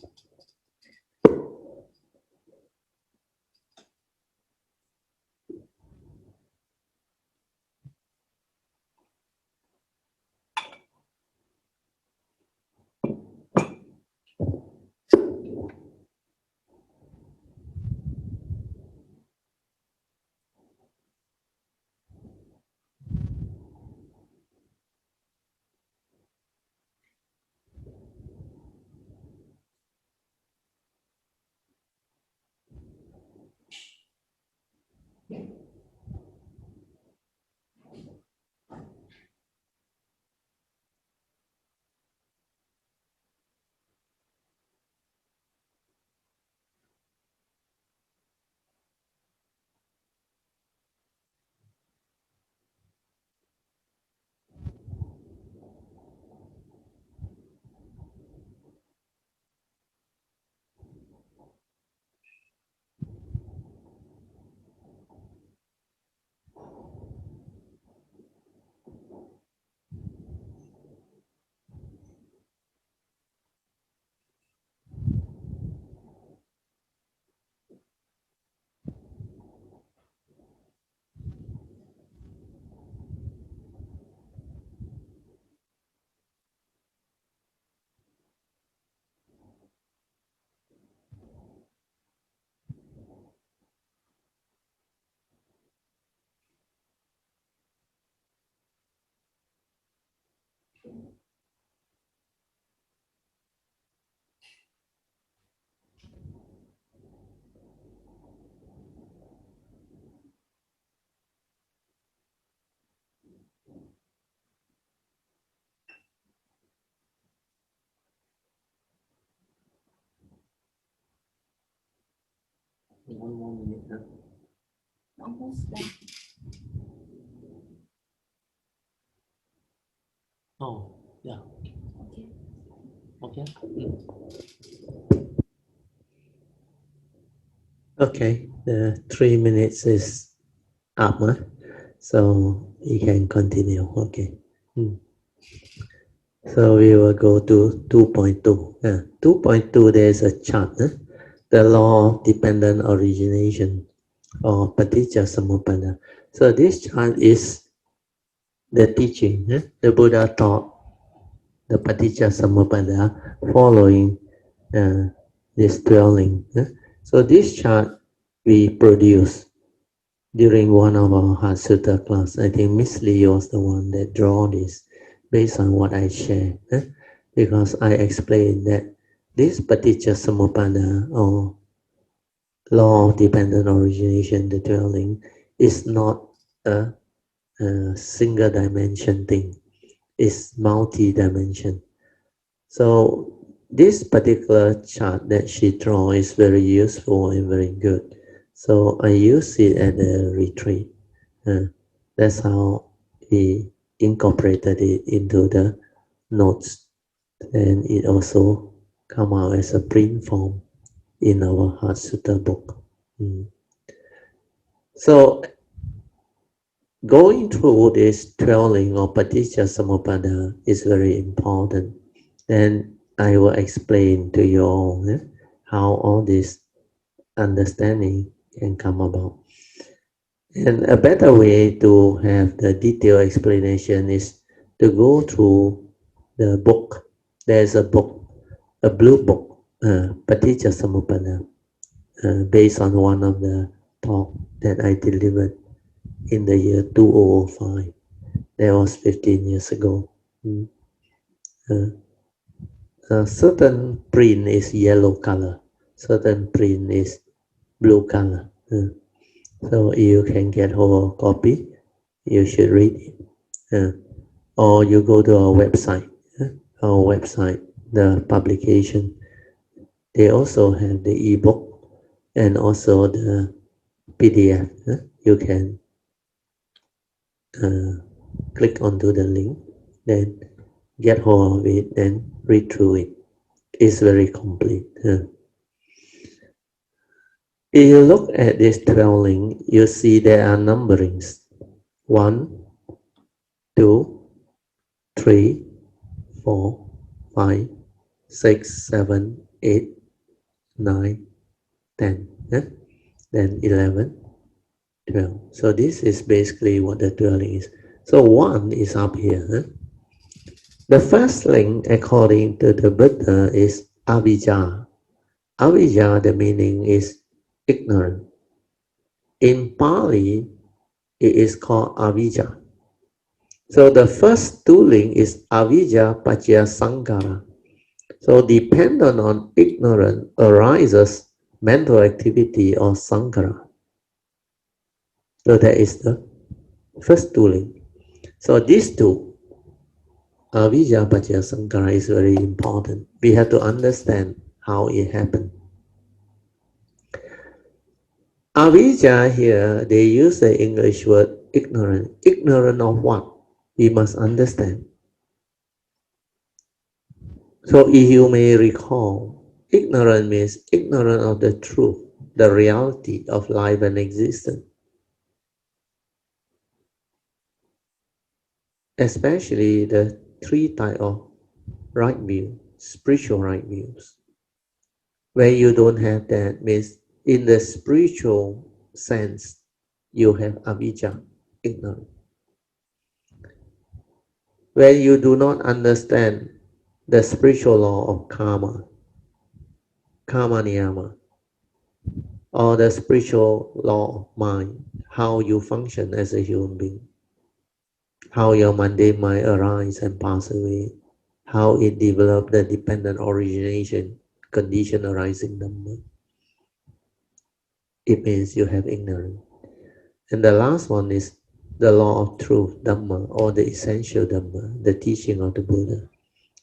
Speaker 1: One more minute, huh?
Speaker 2: Almost done.
Speaker 1: Oh, yeah.
Speaker 2: Okay.
Speaker 1: Okay. Okay, the 3 minutes is up, huh? So you can continue. Okay. Mm. So we will go to 2.2. 2.2, there's a chart. The law of dependent origination or Paticca Samuppada. So this chart is the teaching. The Buddha taught the Paticca Samuppada following this dwelling. So this chart we produce during one of our Heart Sutra class. I think Miss Lee was the one that draw this based on what I share. Because I explained that this Paticca Samuppada or law of dependent origination, the dwelling, is not a single dimension thing. It's multi-dimension. So this particular chart that she draw is very useful and very good. So I use it at the retreat. That's how we incorporated it into the notes, and it also come out as a print form in our Heart Sutta book. So going through this dwelling or Paticca Samuppada is very important. And I will explain to you all how all this understanding can come about. And a better way to have the detailed explanation is to go through the book. There's a book, a blue book, Paticca Samuppada, based on one of the talk that I delivered in the year 2005. That was 15 years ago. Mm. A certain print is yellow color, certain print is blue color. So you can get hold of a copy, you should read it. Or you go to our website, the publication. They also have the ebook and also the PDF. You can click onto the link, then get hold of it and read through it. It's very complete. If you look at this 12 link, you see there are numberings. 1, 2, 3, 4, 5, 6, 7, 8, 9, 10. Yeah? Then 11, 12. So this is basically what the dwelling is. So 1 is up here. Huh? The first link, according to the Buddha, is avijja. Avijja, the meaning is ignorant. In Pali, it is called avijja. So the first two link is avijja pacaya sankhara. So dependent on ignorance arises mental activity or sankhara. So that is the first two link. So these two, avijja pacaya sankhara, is very important. We have to understand how it happened. Avijja here, they use the English word ignorant. Ignorant of what? We must understand. So if you may recall, ignorant means ignorant of the truth, the reality of life and existence. Especially the three types of right view, spiritual right views. When you don't have that, means in the spiritual sense, you have avijja, ignorance. When you do not understand the spiritual law of karma, karma niyama, or the spiritual law of mind, how you function as a human being, how your mundane mind arise and pass away, how it developed the dependent origination, condition arising number. It means you have ignorance. And the last one is the law of truth, Dhamma, or the essential Dhamma, the teaching of the Buddha.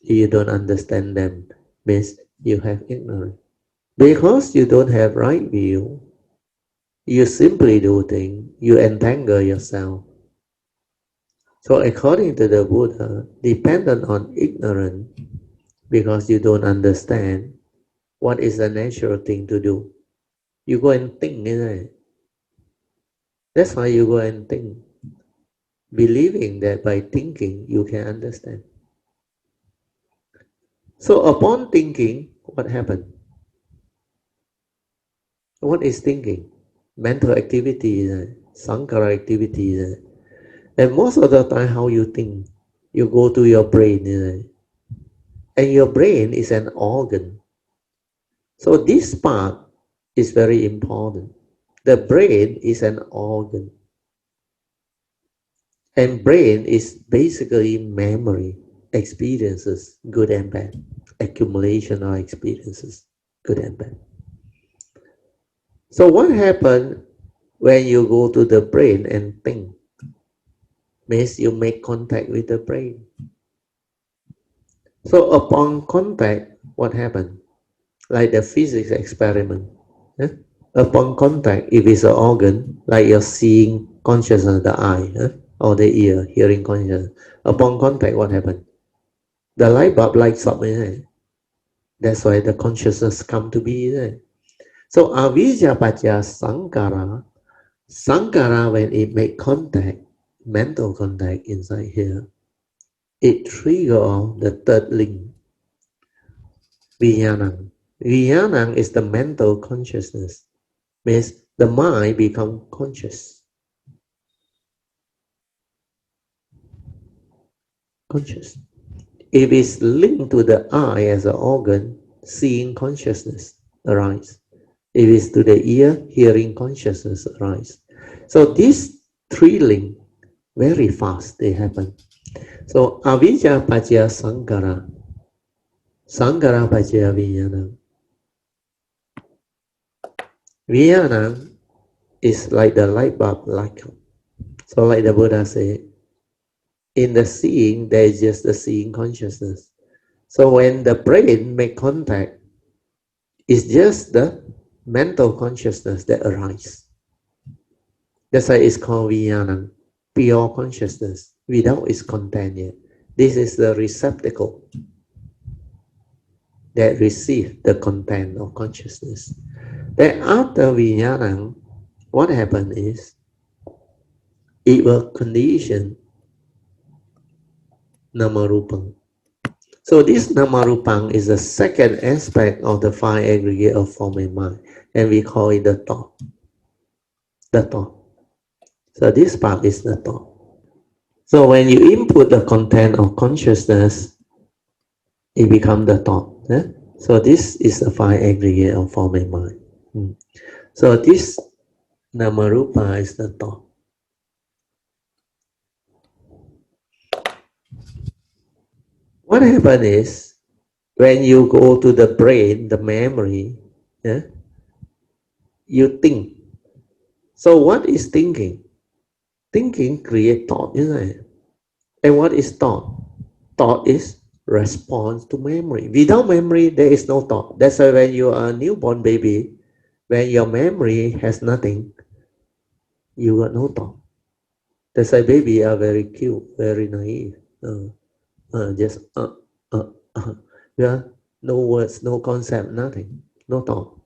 Speaker 1: If you don't understand them, means you have ignorance. Because you don't have right view, you simply do things, you entangle yourself. So according to the Buddha, dependent on ignorance, because you don't understand what is the natural thing to do. You go and think, isn't it? That's why you go and think, believing that by thinking you can understand. So upon thinking, what happened? What is thinking? Mental activity, sankhara activity. And most of the time, how you think, you go to your brain, and your brain is an organ. So this part is very important. The brain is an organ, and brain is basically memory, experiences, good and bad, accumulation of experiences, good and bad. So what happens when you go to the brain and think? Means you make contact with the brain. So upon contact, what happened? Like the physics experiment. Eh? Upon contact, if it's an organ, like you're seeing consciousness, the eye, or the ear, hearing consciousness. Upon contact, what happened? The light bulb lights up, isn't it? That's why the consciousness come to be, isn't it? So avijja pacaya sankhara, sankhara when it make contact, mental contact inside here, it trigger the third link, vijnanam. Vijnanam is the mental consciousness, means the mind become conscious. Conscious. If it's linked to the eye as an organ, seeing consciousness arise. If it's to the ear, hearing consciousness arise. So these three link very fast, they happen. So avijja pacaya sankhara, sankhara pacaya vijnana. Vijnana is like the light bulb light up. So like the Buddha said, in the seeing, there is just the seeing consciousness. So when the brain make contact, it's just the mental consciousness that arises. That's why it's called vijnana, pure consciousness, without its content yet. This is the receptacle that receives the content of consciousness. Then after vijnana, what happens is, it will condition namarupam. So this namarupang is the second aspect of the five aggregate of form and mind, and we call it the thought. The thought. So this part is the thought. So when you input the content of consciousness, it becomes the thought. So this is the five aggregate of form and mind. So this namarupa is the thought. What happens is when you go to the brain, the memory, you think. So what is thinking? Thinking creates thought, isn't it? And what is thought? Thought is response to memory. Without memory, there is no thought. That's why when you are a newborn baby, when your memory has nothing, you got no thought. That's why baby are very cute, very naive. Just yeah, no words, no concept, nothing, no thought.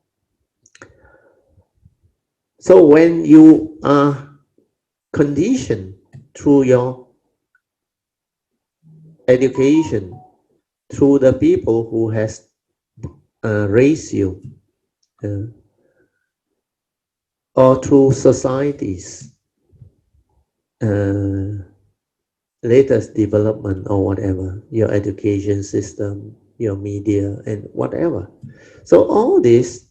Speaker 1: So when you are conditioned through your education, through the people who has raised you, uh, or through societies, uh, latest development or whatever, your education system, your media, and whatever. So all this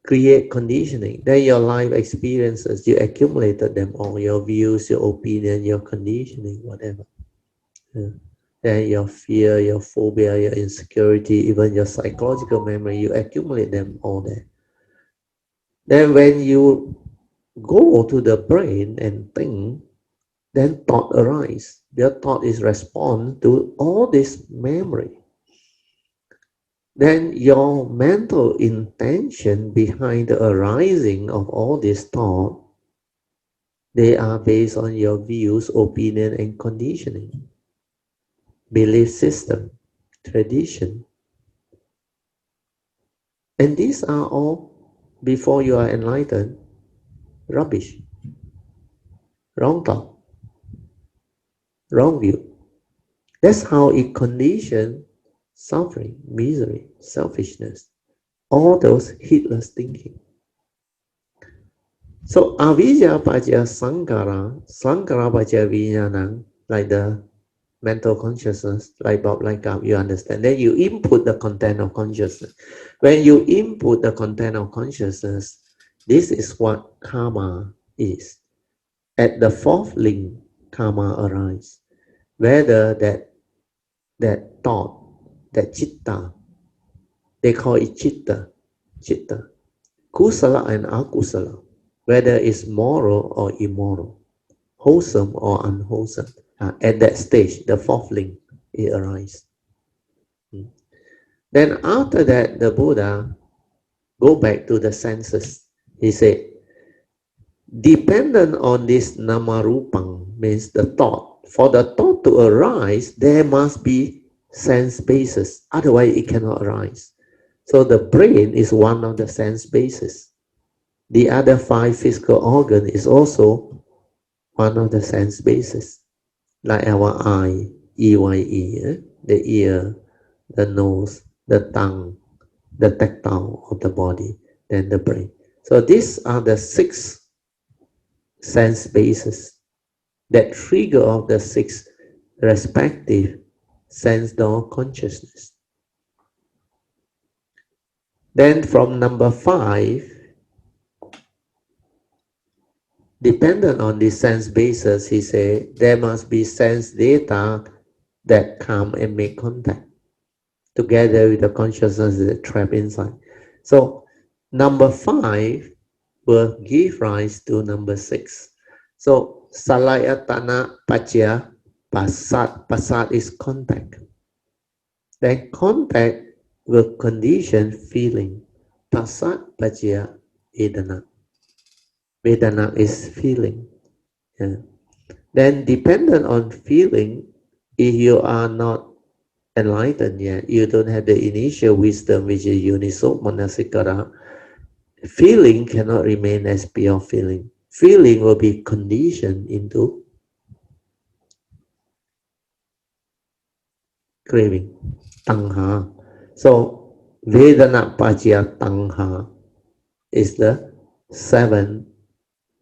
Speaker 1: create conditioning. Then your life experiences, you accumulated them all, your views, your opinion, your conditioning, whatever. Yeah. Then your fear, your phobia, your insecurity, even your psychological memory, you accumulate them all there. Then when you go to the brain and think, then thought arise. Your thought is response to all this memory. Then your mental intention behind the arising of all this thought, they are based on your views, opinion, and conditioning, belief system, tradition. And these are all, before you are enlightened, rubbish, wrong thought, wrong view. That's how it conditions suffering, misery, selfishness, all those heedless thinking. So avijja paja sankara, sankara paja vijnana, like the mental consciousness, like Bob, like up, you understand. Then you input the content of consciousness. When you input the content of consciousness, this is what karma is. At the fourth link, karma arises. Whether that thought, that chitta, they call it chitta, kusala and akusala, whether it's moral or immoral, wholesome or unwholesome. At that stage, the fourth link, it arises. Then after that, the Buddha go back to the senses. He said, dependent on this namarupang, means the thought. For the thought to arise, there must be sense bases. Otherwise, it cannot arise. So the brain is one of the sense bases. The other five physical organ is also one of the sense bases. Like our eye, EYE, the ear, the nose, the tongue, the tactile of the body, then the brain. So these are the six sense bases that trigger off the six respective sense door consciousness. Then from number 5, dependent on the sense basis, he said, there must be sense data that come and make contact together with the consciousness that trap inside. So number 5 will give rise to number 6. So salayatana pacha pasat. Pasat is contact. Then contact will condition feeling. Pasat pacha vedana. Vedana is feeling. Yeah. Then dependent on feeling, if you are not enlightened yet, you don't have the initial wisdom, which is uniso manasikara, feeling cannot remain as pure feeling. Feeling will be conditioned into craving, tanha. So Vedana Pajya tanha is the 7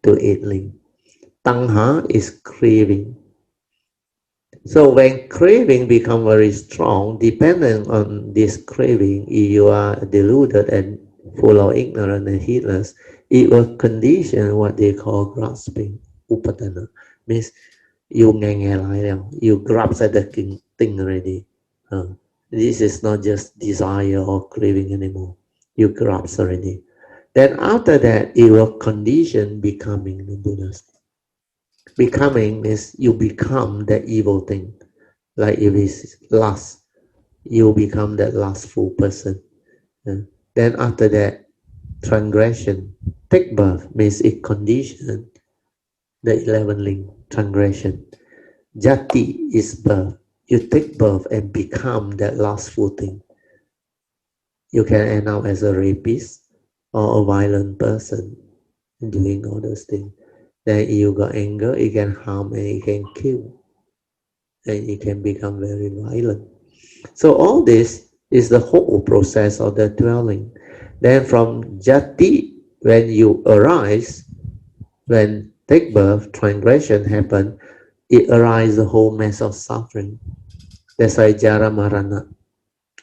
Speaker 1: to 8 link. Tanha is craving. So when craving become very strong, depending on this craving, if you are deluded and full of ignorance and heedless, it will condition what they call grasping, upadana. Means you you grasp at the thing already. This is not just desire or craving anymore. You grasp already. Then after that, it will condition becoming the Buddhas. Becoming means you become that evil thing. Like if it's lust, you become that lustful person. Uh, then after that, transgression, take birth means it condition the 11 link transgression. Jati is birth. You take birth and become that lustful thing. You can end up as a rapist or a violent person doing all those things. Then you got anger, it can harm and it can kill. And it can become very violent. So all this is the whole process of the dwelling. Then from jati, when you arise, when take birth, transgression happen, it arises the whole mass of suffering. That's why jara marana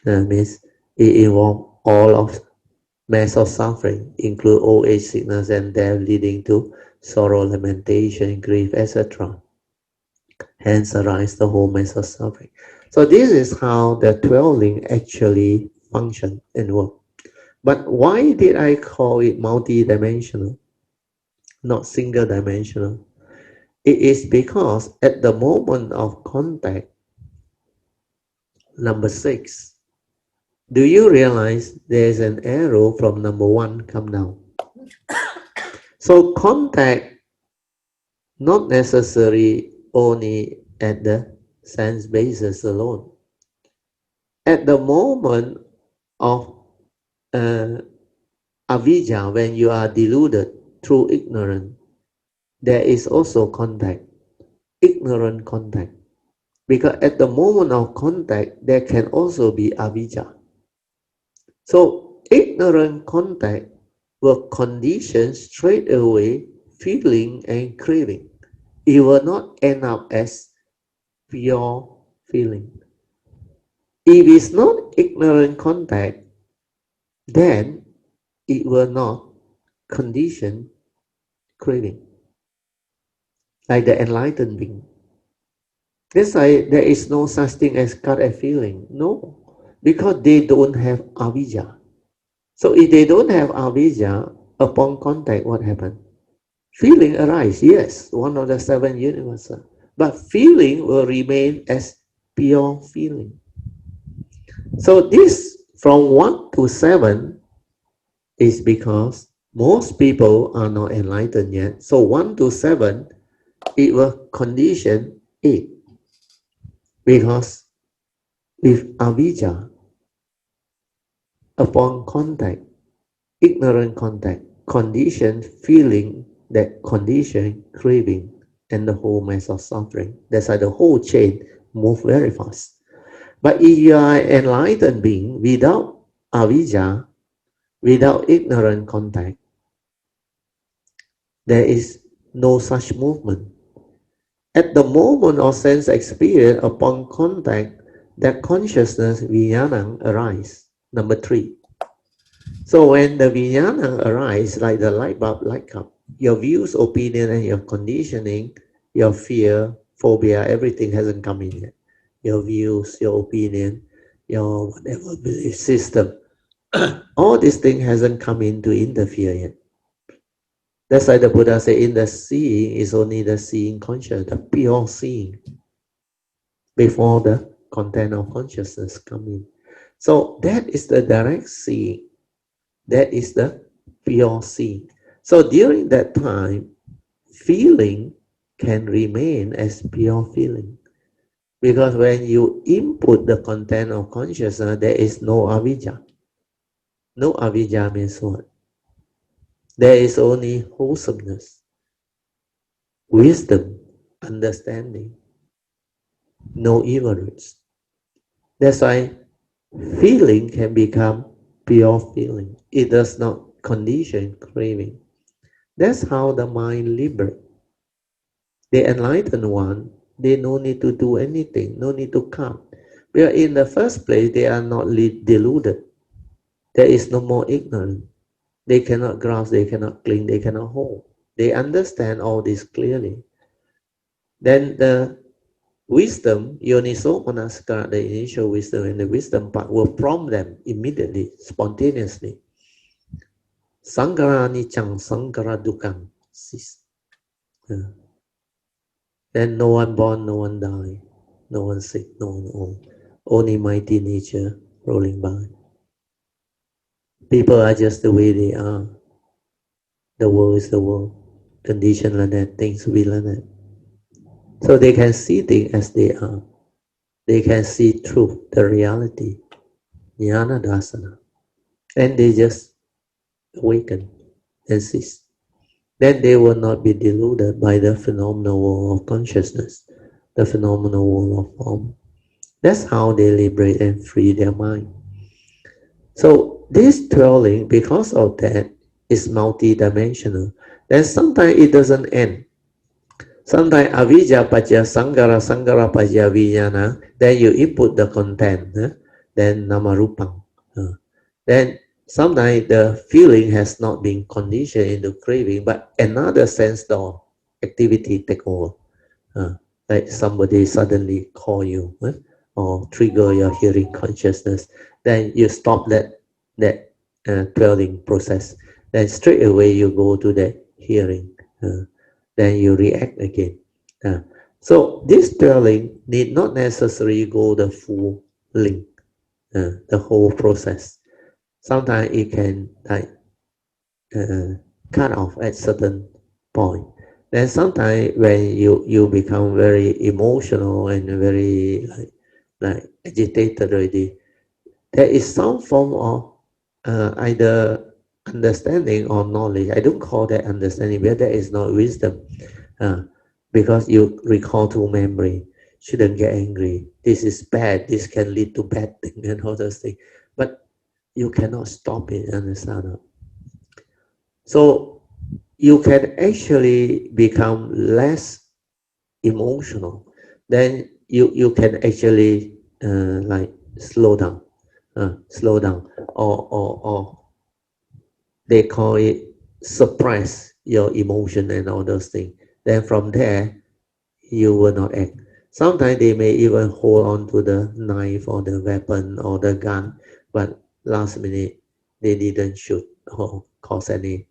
Speaker 1: means it involves all of mass of suffering, include old age, sickness, and death, leading to sorrow, lamentation, grief, etc. Hence arise the whole mass of suffering. So this is how the 12 link actually function and work. But why did I call it multi-dimensional, not single-dimensional? It is because at the moment of contact, number 6, do you realize there's an arrow from number 1 come down? So contact not necessarily only at the sense basis alone. At the moment of uh, avijja, when you are deluded through ignorance, there is also contact, ignorant contact. Because at the moment of contact, there can also be avijja. So ignorant contact will condition straight away feeling and craving. It will not end up as pure feeling. If it's not ignorant contact, then it will not condition craving, like the enlightened being. That's why there is no such thing as gut and feeling. No, because they don't have avijja. So if they don't have avijja, upon contact, what happens? Feeling arise, yes, one of the 7 universal. But feeling will remain as pure feeling. So this from 1 to 7 is because most people are not enlightened yet. So 1 to 7, it will condition 8. Because with avijja, upon contact, ignorant contact, condition feeling, that condition craving, and the whole mass of suffering. That's why the whole chain move very fast. But if you are an enlightened being without avijja, without ignorant contact, there is no such movement. At the moment of sense experience upon contact, that consciousness vijnana arise. Number 3. So when the vijnana arise, like the light bulb light up, your views, opinion, and your conditioning, your fear, phobia, everything hasn't come in yet. Your views, your opinion, your whatever belief system, all these things hasn't come in to interfere yet. That's why the Buddha said in the seeing is only the seeing conscious, the pure seeing, before the content of consciousness come in. So that is the direct seeing. That is the pure seeing. So during that time, feeling can remain as pure feeling. Because when you input the content of consciousness, there is no avijja. No avijja means what? There is only wholesomeness, wisdom, understanding, no ignorance. That's why feeling can become pure feeling. It does not condition craving. That's how the mind liberates. The enlightened one, they no need to do anything, no need to come. Because in the first place, they are not deluded. There is no more ignorance. They cannot grasp, they cannot cling, they cannot hold. They understand all this clearly. Then the wisdom, yoniso manasikara, the initial wisdom and the wisdom part will prompt them immediately, spontaneously. Sankara nichang, sankara dukang. Uh, Then no one born, no one die, no one sick, no one old. Only mighty nature rolling by. People are just the way they are. The world is the world. Condition like that, things will be like that. So they can see things as they are. They can see truth, the reality, jnana dasana. And they just awaken and cease. Then they will not be deluded by the phenomenal world of consciousness, the phenomenal world of form. That's how they liberate and free their mind. So this dwelling, because of that, is multidimensional. Then sometimes it doesn't end. Sometimes avijja paja sangara sangara paja vijnana, then you input the content, then namarupang. Then sometimes the feeling has not been conditioned into craving, but another sense door activity take over. Uh, like somebody suddenly call you or trigger your hearing consciousness, then you stop that dwelling process. Then straight away you go to the hearing. Then you react again. Uh, so this dwelling need not necessarily go the full length, the whole process. Sometimes it can like uh, cut off at certain point. Then sometimes when you become very emotional and very like agitated already, there is some form of either understanding or knowledge. I don't call that understanding, but that is not wisdom, uh, because you recall to memory. Shouldn't get angry. This is bad. This can lead to bad thing and all those things. But you cannot stop it. Understand? So you can actually become less emotional. Then you can actually like slow down, or they call it suppress your emotion and all those things. Then from there you will not act. Sometimes they may even hold on to the knife or the weapon or the gun, but last minute they didn't shoot or cause any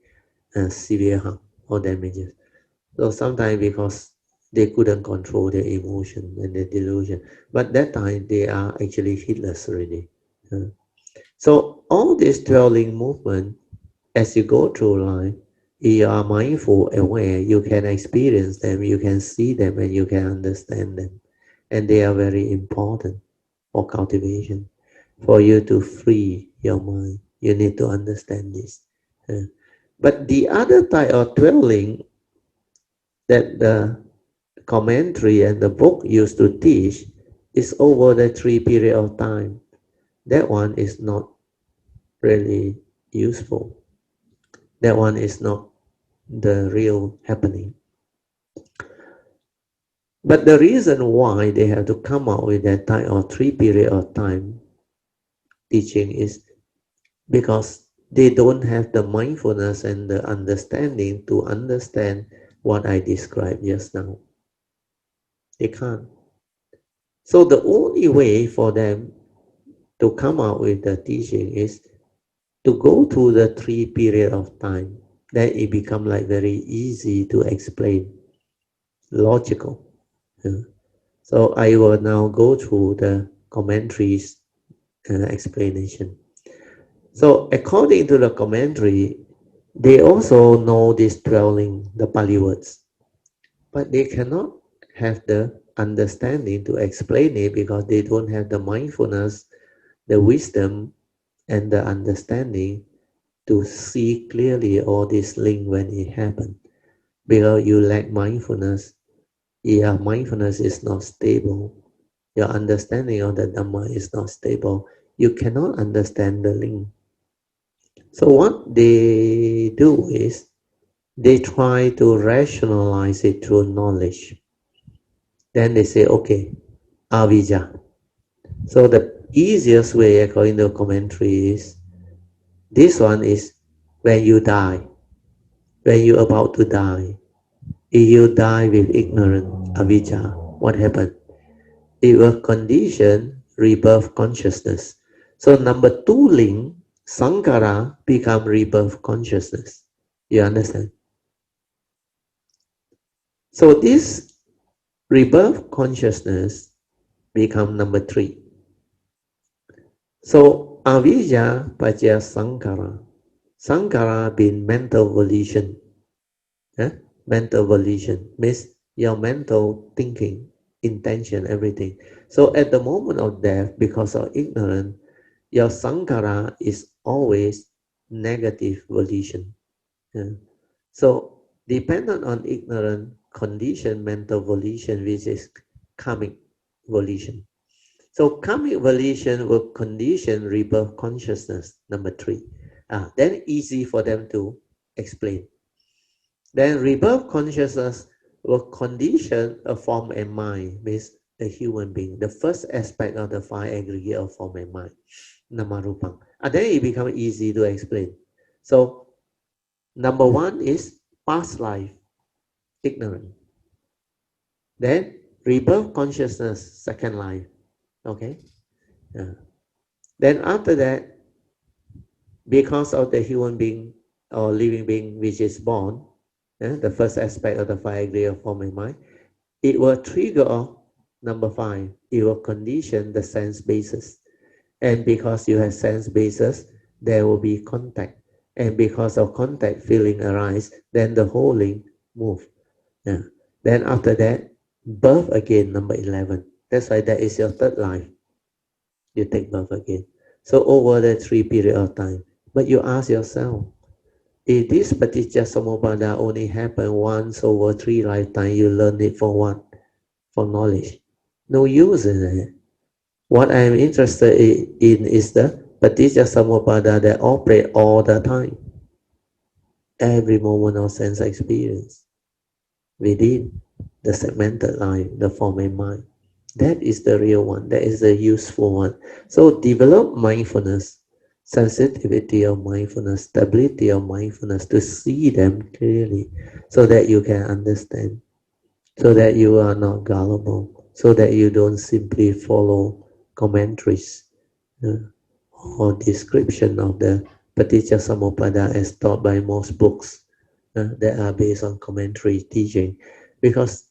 Speaker 1: severe harm or damages. So sometimes because they couldn't control their emotion and their delusion, but that time they are actually heedless already. Uh, so all this dwelling movement, as you go through life, you are mindful, aware, you can experience them, you can see them, and you can understand them. And they are very important for cultivation. For you to free your mind, you need to understand this. Uh, but the other type of dwelling that the commentary and the book used to teach is over the 3 period of time. That one is not really useful. That one is not the real happening. But the reason why they have to come out with that type of 3 period of time teaching is because they don't have the mindfulness and the understanding to understand what I described just now. They can't. So the only way for them to come out with the teaching is to go through the 3 period of time. Then it become like very easy to explain, logical. Yeah. So I will now go through the commentaries explanation. So according to the commentary, they also know this dwelling, the Pali words, but they cannot have the understanding to explain it because they don't have the mindfulness, the wisdom, and the understanding to see clearly all this link when it happens. Because you lack mindfulness, yeah, mindfulness is not stable. your understanding of the Dhamma is not stable, you cannot understand the link. So what they do is they try to rationalize it through knowledge. Then they say, okay, avijja. So the easiest way, according to the commentary, is this one is when you die, when you're about to die. If you die with ignorance, avijja, what happened? It will condition rebirth consciousness. So number two link, sankhara, become rebirth consciousness. You understand? So this rebirth consciousness become number three. So avijja pajya sankhara. Sankhara being mental volition. Eh? Mental volition means your mental thinking, intention, everything. So at the moment of death, because of ignorance, your sankhara is always negative volition. Yeah. So dependent on ignorant condition mental volition, which is karmic volition. So karmic volition will condition rebirth consciousness, number three. Then easy for them to explain. Then rebirth consciousness will condition a form and mind, means the human being, the first aspect of the five aggregate of form and mind, namarupam. And then it becomes easy to explain. So number one is past life, ignorant. Then rebirth consciousness, second life. Okay. Yeah. Then after that, because of the human being or living being which is born, the first aspect of the five aggregate of form and mind, it will trigger number five. It will condition the sense basis. And because you have sense basis, there will be contact. And because of contact, feeling arise, then the whole link move. Yeah. Then after that, birth again, number 11. That's why that is your third life. You take birth again. So over the 3 period of time. But you ask yourself, if this paticca samuppada only happen once over 3 lifetime, you learn it for what? For knowledge. No use in it. What I am interested in is the paticca samuppada that operate all the time, every moment of sense experience within the segmented life, the form and mind. That is the real one. That is the useful one. So develop mindfulness, sensitivity of mindfulness, stability of mindfulness to see them clearly so that you can understand, so that you are not gullible, so that you don't simply follow commentaries uh, or description of the Paticca Samuppada as taught by most books that are based on commentary teaching. Because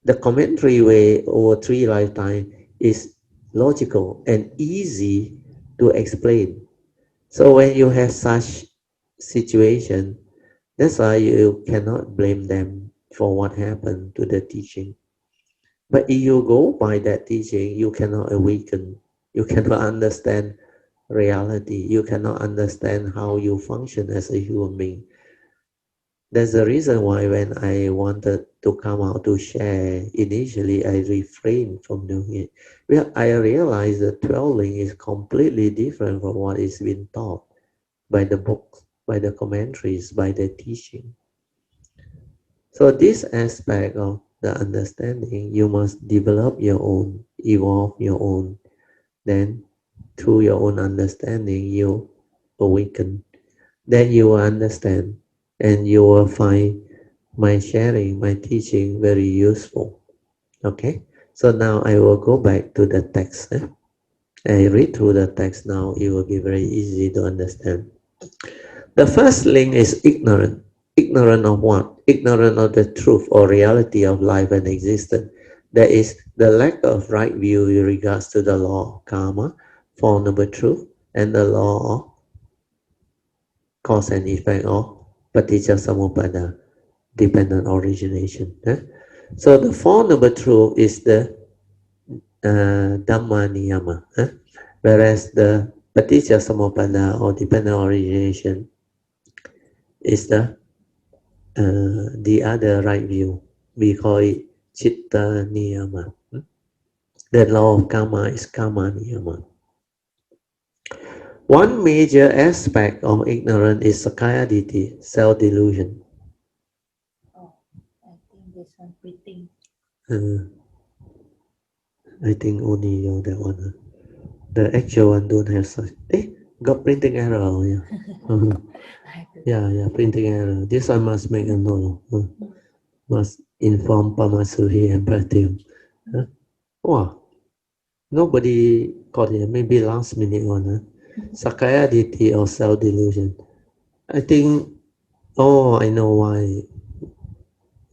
Speaker 1: the commentary way over 3 lifetime is logical and easy to explain. So when you have such situation, that's why you cannot blame them for what happened to the teaching. But if you go by that teaching, you cannot awaken. You cannot understand reality. You cannot understand how you function as a human being. That's the reason why when I wanted to come out to share, initially I refrained from doing it. Well, I realized that 12 link is completely different from what is being taught by the books, by the commentaries, by the teaching. So this aspect of the understanding, you must develop your own, evolve your own. Then through your own understanding, you awaken. Then you will understand and you will find my sharing, my teaching very useful. Okay, so now I will go back to the text. I read through the text now, it will be very easy to understand. The first link is ignorant. Ignorant of what? Ignorant of the truth or reality of life and existence. That is the lack of right view in regards to the law of karma, four-noble truth, and the law of cause and effect of paticca samuppada, dependent origination. So the four-noble truth is the Dhamma niyama, whereas the paticca samuppada or dependent origination is the other right view. We call it chitta niyama. That law of karma is karma niyama. One major aspect of ignorance is sakaya ditti, self-delusion.
Speaker 2: Oh, I think this one breathing.
Speaker 1: Uh, I think only that one. The actual one don't have such. Got printing error. Yeah.
Speaker 2: I have to.
Speaker 1: Yeah, printing error. This one must make a note.
Speaker 2: Mm.
Speaker 1: Must inform Pamasuri and Pratim. Huh? Wow, nobody got it. Maybe last minute one. Sakaya ditti or self-delusion. I think, I know why.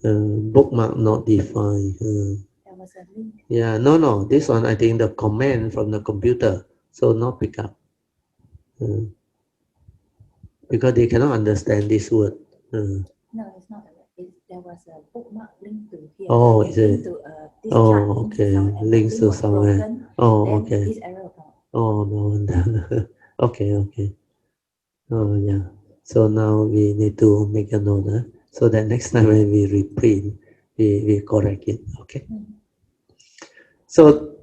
Speaker 1: Bookmark not defined.
Speaker 2: There was a link.
Speaker 1: Yeah, no. This one, I think the command from the computer. So not pick up. Uh, because they cannot understand this word.
Speaker 2: No, it's not. There was a bookmark link to here.
Speaker 1: Oh,
Speaker 2: It
Speaker 1: is
Speaker 2: link
Speaker 1: it?
Speaker 2: to this chart
Speaker 1: Oh,
Speaker 2: link to
Speaker 1: okay.
Speaker 2: somewhere, and the
Speaker 1: Links
Speaker 2: link
Speaker 1: to
Speaker 2: was
Speaker 1: somewhere.
Speaker 2: broken.
Speaker 1: Oh,
Speaker 2: Then
Speaker 1: okay.
Speaker 2: this error come up.
Speaker 1: Oh, no wonder. Okay. Oh, yeah. So now we need to make a note, so that next time when we reprint, we correct it. Okay. So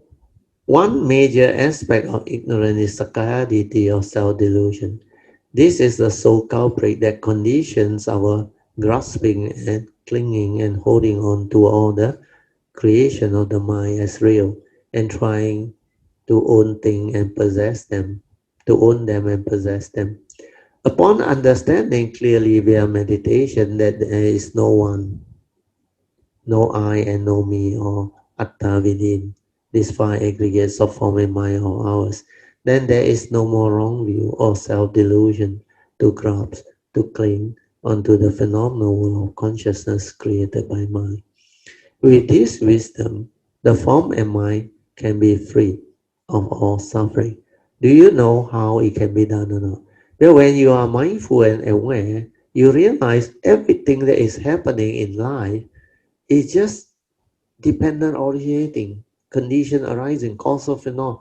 Speaker 1: one major aspect of ignorance is sakaya ditti or self-delusion. This is the sole culprit that conditions our grasping and clinging and holding on to all the creation of the mind as real and trying to own things and possess them, to own them and possess them. Upon understanding clearly via meditation that there is no one, no I and no me or atta within these five aggregates of form and mind or ours, then there is no more wrong view or self-delusion to grasp, to cling onto the phenomenal world of consciousness created by mind. With this wisdom, the form and mind can be free of all suffering. Do you know how it can be done or not? Well, when you are mindful and aware, you realize everything that is happening in life is just dependent originating, condition arising, causal phenomenon.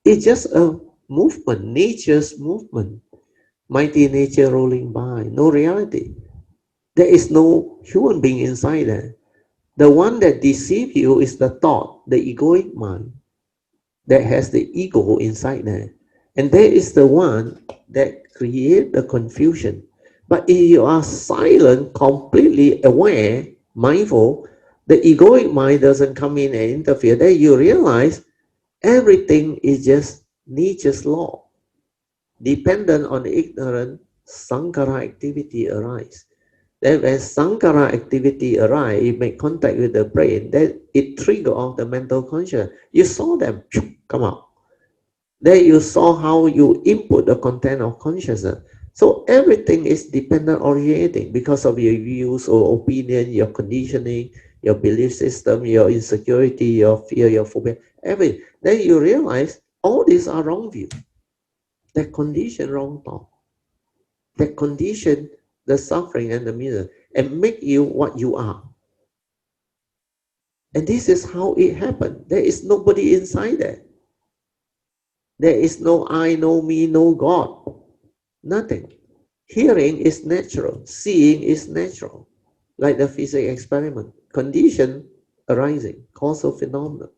Speaker 1: It's just a movement, nature's movement, mighty nature rolling by, no reality. There is no human being inside there. The one that deceives you is the thought, the egoic mind that has the ego inside there. And that is the one that creates the confusion. But if you are silent, completely aware, mindful, the egoic mind doesn't come in and interfere. Then you realize everything is just nature's law. Dependent on ignorance, sankhara activity arise. Then when Sankara activity arise, it make contact with the brain, then it trigger off the mental conscious. You saw them come out. Then you saw how you input the content of consciousness. So everything is dependent orientating because of your views or opinion, your conditioning, your belief system, your insecurity, your fear, your phobia, everything. Then you realize all these are wrong view. That condition wrong thought. That condition the suffering and the misery and make you what you are. And this is how it happened. There is nobody inside there. There is no I, no me, no God. Nothing. Hearing is natural. Seeing is natural. Like the physics experiment. Condition arising. Causal phenomenon.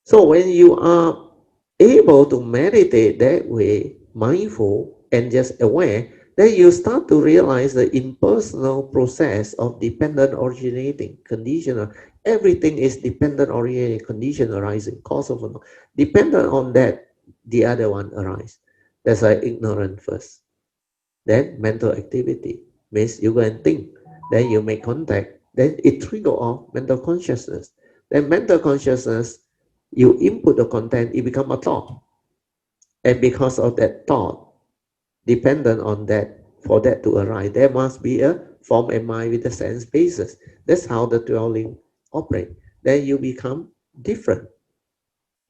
Speaker 1: So when you are able to meditate that way, mindful and just aware, then you start to realize the impersonal process of dependent originating, conditional. Everything is dependent originating, condition arising, cause of phenomenon. Dependent on that, the other one arise. That's why ignorant first. Then mental activity means you go and think. Then you make contact. Then it trigger off mental consciousness. Then mental consciousness, you input the content, it become a thought. And because of that thought, dependent on that, for that to arise, there must be a form and mind with a sense basis. That's how the dwelling operate. Then you become different.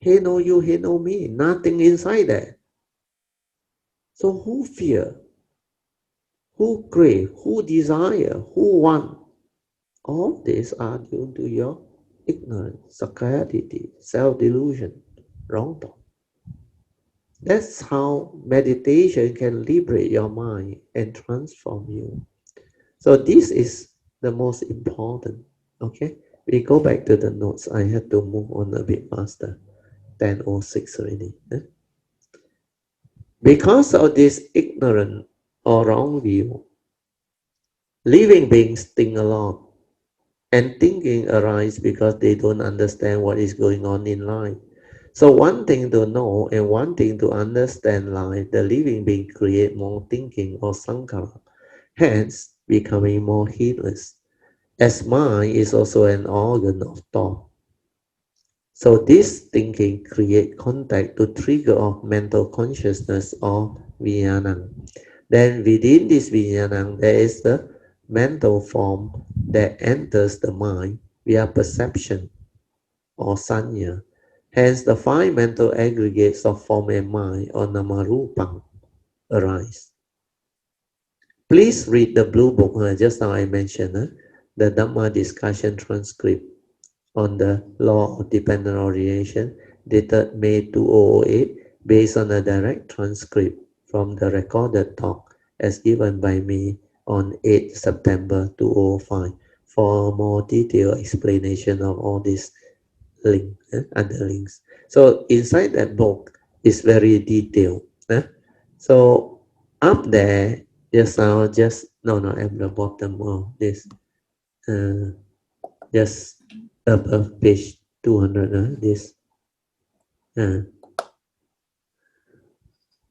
Speaker 1: He no you, he no me. Nothing inside there. So who fear? Who crave? Who desire? Who want? All these are due to your ignorance, sakayaditi, self-delusion, wrong thought. That's how meditation can liberate your mind and transform you. So this is the most important. Okay. We go back to the notes. I had to move on a bit faster. 10:06 already. Because of this ignorant or wrong view, living beings think a lot. And thinking arises because they don't understand what is going on in life. So one thing to know and one thing to understand life, the living being create more thinking or sankhara, hence becoming more heedless. As mind is also an organ of thought. So this thinking create contact to trigger of mental consciousness or vijnana. Then within this vijnana, there is the mental form that enters the mind via perception or sanya. Hence, the five mental aggregates of form and mind or namarupam arise. Please read the blue book, just now I mentioned, the Dhamma discussion transcript on the law of dependent orientation dated May 2008 based on a direct transcript from the recorded talk as given by me on 8 September 2005 for more detailed explanation of all these other links. So inside that book is very detailed. So up there, just now, just no, no, at the bottom of this, uh, just above page 200, this, uh,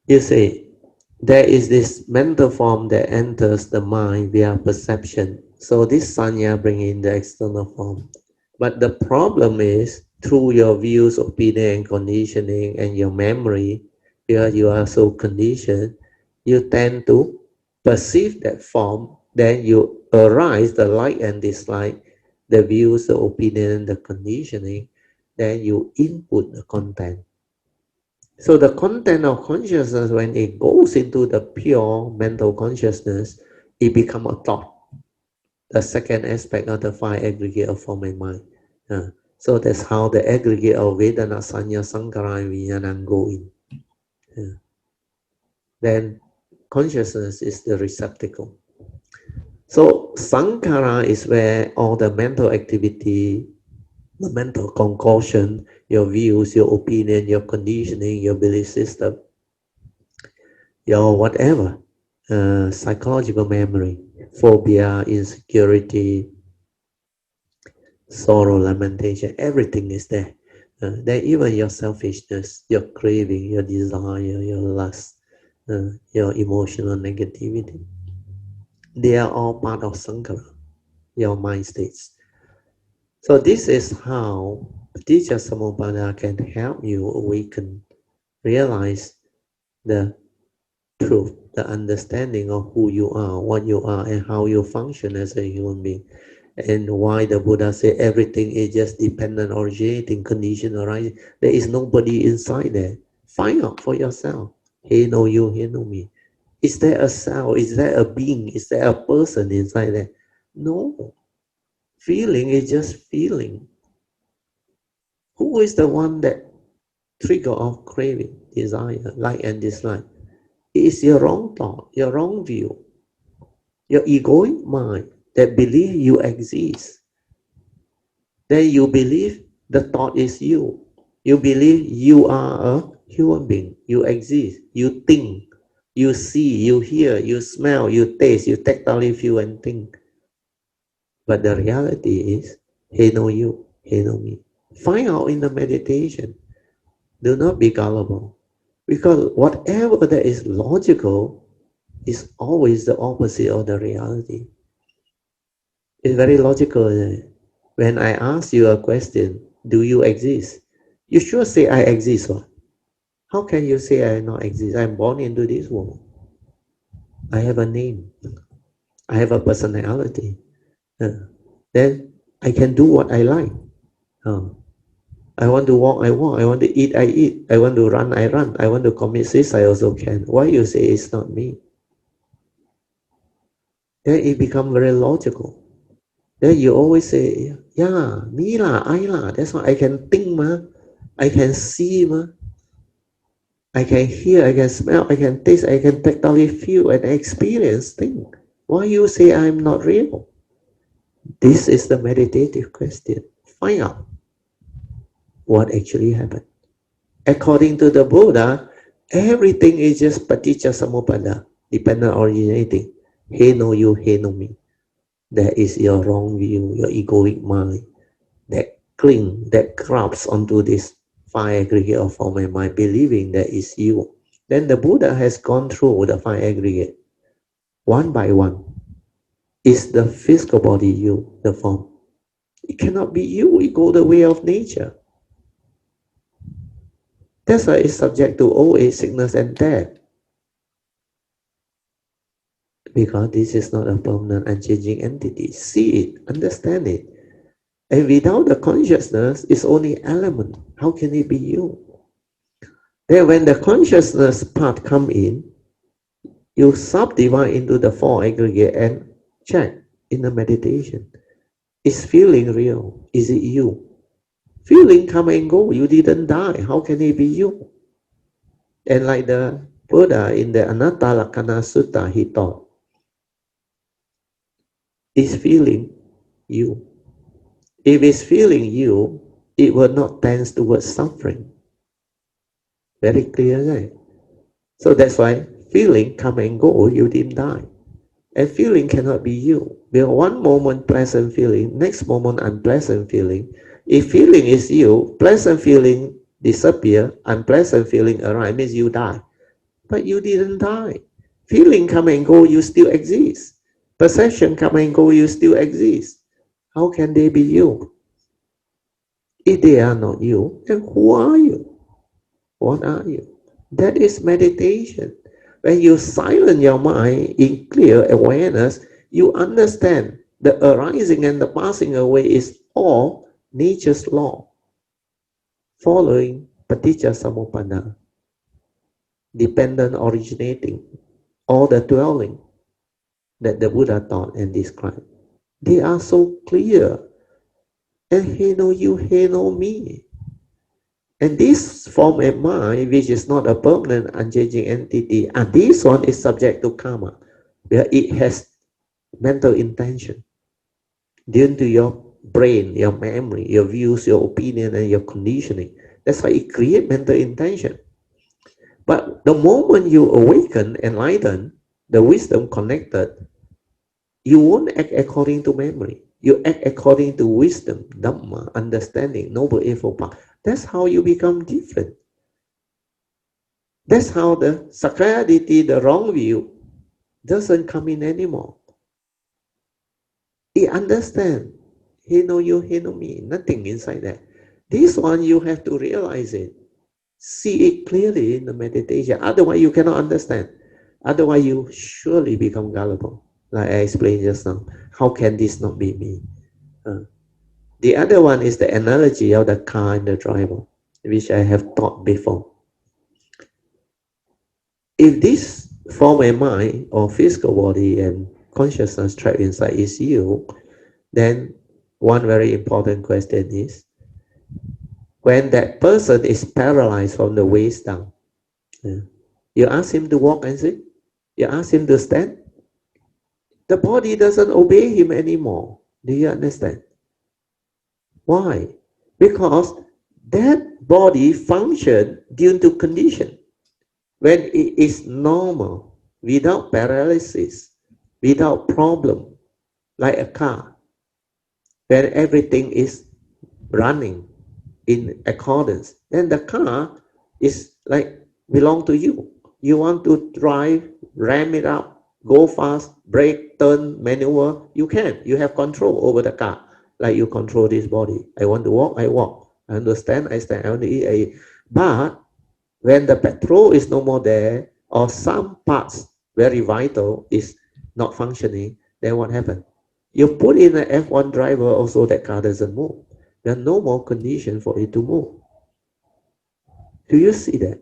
Speaker 1: you say, there is this mental form that enters the mind via perception. So this sanya bring in the external form. But the problem is through your views, opinion, and conditioning and your memory, because you are so conditioned, you tend to perceive that form, then you arise the like and dislike, the views, the opinion, the conditioning, then you input the content. So the content of consciousness, when it goes into the pure mental consciousness, it becomes a thought, the second aspect of the five aggregate of form and mind. So that's how the aggregate of Vedana, Sanya, Sankara, and Vijnana go in. Then consciousness is the receptacle. So Sankara is where all the mental activity, the mental concoction, your views, your opinion, your conditioning, your belief system, your whatever, psychological memory, phobia, insecurity, sorrow, lamentation, everything is there. Then even your selfishness, your craving, your desire, your lust, your emotional negativity, they are all part of Sankara, your mind states. So this is how Paticca Samuppada can help you awaken, realize the truth, the understanding of who you are, what you are, and how you function as a human being. And why the Buddha said everything is just dependent, originating, condition arising. There is nobody inside there. Find out for yourself. He know you, he know me. Is there a self? Is there a being? Is there a person inside there? No. Feeling is just feeling. Who is the one that trigger of craving, desire, like and dislike? It is your wrong thought, your wrong view, your egoic mind that believe you exist. Then you believe the thought is you. You believe you are a human being. You exist. You think. You see. You hear. You smell. You taste. You tactile feel and think. But the reality is, he know you. He know me. Find out in the meditation. Do not be gullible. Because whatever that is logical is always the opposite of the reality. It's very logical. When I ask you a question, do you exist? You sure say I exist. What? How can you say I not exist? I'm born into this world. I have a name. I have a personality. Then I can do what I like. Uh, I want to walk, I walk. I want to eat, I eat. I want to run, I run. I want to commit suicide, I also can. Why you say it's not me? Then it become very logical. Then you always say, yeah, me lah, I lah. That's why I can think, ma. I can see, ma. I can hear, I can smell, I can taste, I can tactile feel and experience things. Why you say I'm not real? This is the meditative question. Find out what actually happened. According to the Buddha, everything is just paticca samuppada, dependent originating. He no you, he no me. That is your wrong view, your egoic mind that cling, that grabs onto this five aggregate of form and mind, believing that is you. Then the Buddha has gone through the five aggregate one by one. Is the physical body you, the form? It cannot be you. It go the way of nature. That's why it's subject to old age, sickness, and death. Because this is not a permanent, unchanging entity. See it, understand it. And without the consciousness, it's only element. How can it be you? Then when the consciousness part come in, you subdivide into the four aggregate and check in the meditation. Is feeling real? Is it you? Feeling come and go. You didn't die. How can it be you? And like the Buddha in the Anatta Lakkhana Sutta, he taught, is feeling you. If it's feeling you, it will not tend towards suffering. Very clear, right? So that's why feeling come and go, you didn't die. And feeling cannot be you. Because one moment pleasant feeling, next moment unpleasant feeling. If feeling is you, pleasant feeling disappear, unpleasant feeling arise, means you die. But you didn't die. Feeling come and go, you still exist. Perception come and go, you still exist. How can they be you? If they are not you, then who are you? What are you? That is meditation. When you silence your mind in clear awareness, you understand the arising and the passing away is all nature's law, following paticca samuppada, dependent originating, all the dwelling that the Buddha taught and described. They are so clear. And he know you, he know me. And this form of mind, which is not a permanent, unchanging entity, and this one is subject to karma, where it has mental intention due to your brain, your memory, your views, your opinion, and your conditioning. That's why it creates mental intention. But the moment you awaken, enlighten, the wisdom connected, you won't act according to memory. You act according to wisdom, dhamma, understanding, noble eightfold path. That's how you become different. That's how the sacrality, the wrong view, doesn't come in anymore. He understand. He know you, he know me. Nothing inside that. This one you have to realize it. See it clearly in the meditation. Otherwise you cannot understand. Otherwise you surely become gullible. Like I explained just now. How can this not be me? The other one is the analogy of the car and the driver, which I have taught before. If this form of mind or physical body and consciousness trapped inside is you, then one very important question is, when that person is paralyzed from the waist down, you ask him to walk and sit, you ask him to stand, the body doesn't obey him anymore. Do you understand? Why? Because that body function due to condition. When it is normal, without paralysis, without problem, like a car, when everything is running in accordance, then the car is like belong to you. You want to drive, ram it up, go fast, brake, turn, maneuver, you can. You have control over the car, like you control this body. I want to walk, I walk. I understand, I stand. I want to eat, I eat. But when the petrol is no more there, or some parts very vital is not functioning, then what happens? You put in an F1 driver, also that car doesn't move. There are no more condition for it to move. Do you see that?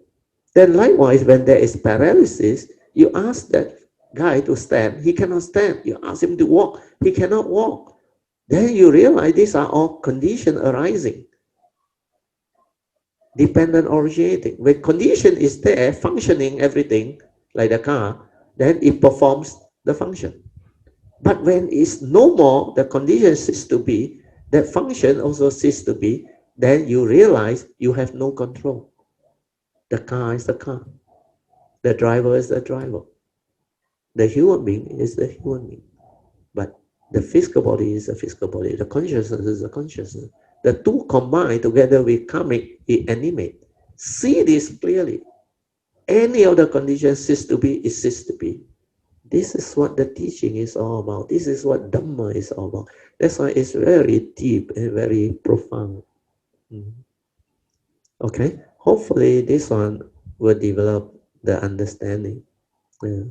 Speaker 1: Then likewise, when there is paralysis, you ask that guy to stand, he cannot stand. You ask him to walk, he cannot walk. Then you realize these are all conditions arising, dependent originating. When condition is there, functioning everything, like the car, then it performs the function. But when it's no more, the condition ceases to be, that function also ceases to be, then you realize you have no control. The car is the car. The driver is the driver. The human being is the human being. But the physical body is the physical body. The consciousness is the consciousness. The two combined together we come it animate. See this clearly. Any of the conditions cease to be, it ceases to be. This is what the teaching is all about. This is what Dhamma is all about. That's why it's very deep and very profound. Okay? Hopefully this one will develop the understanding. Yeah.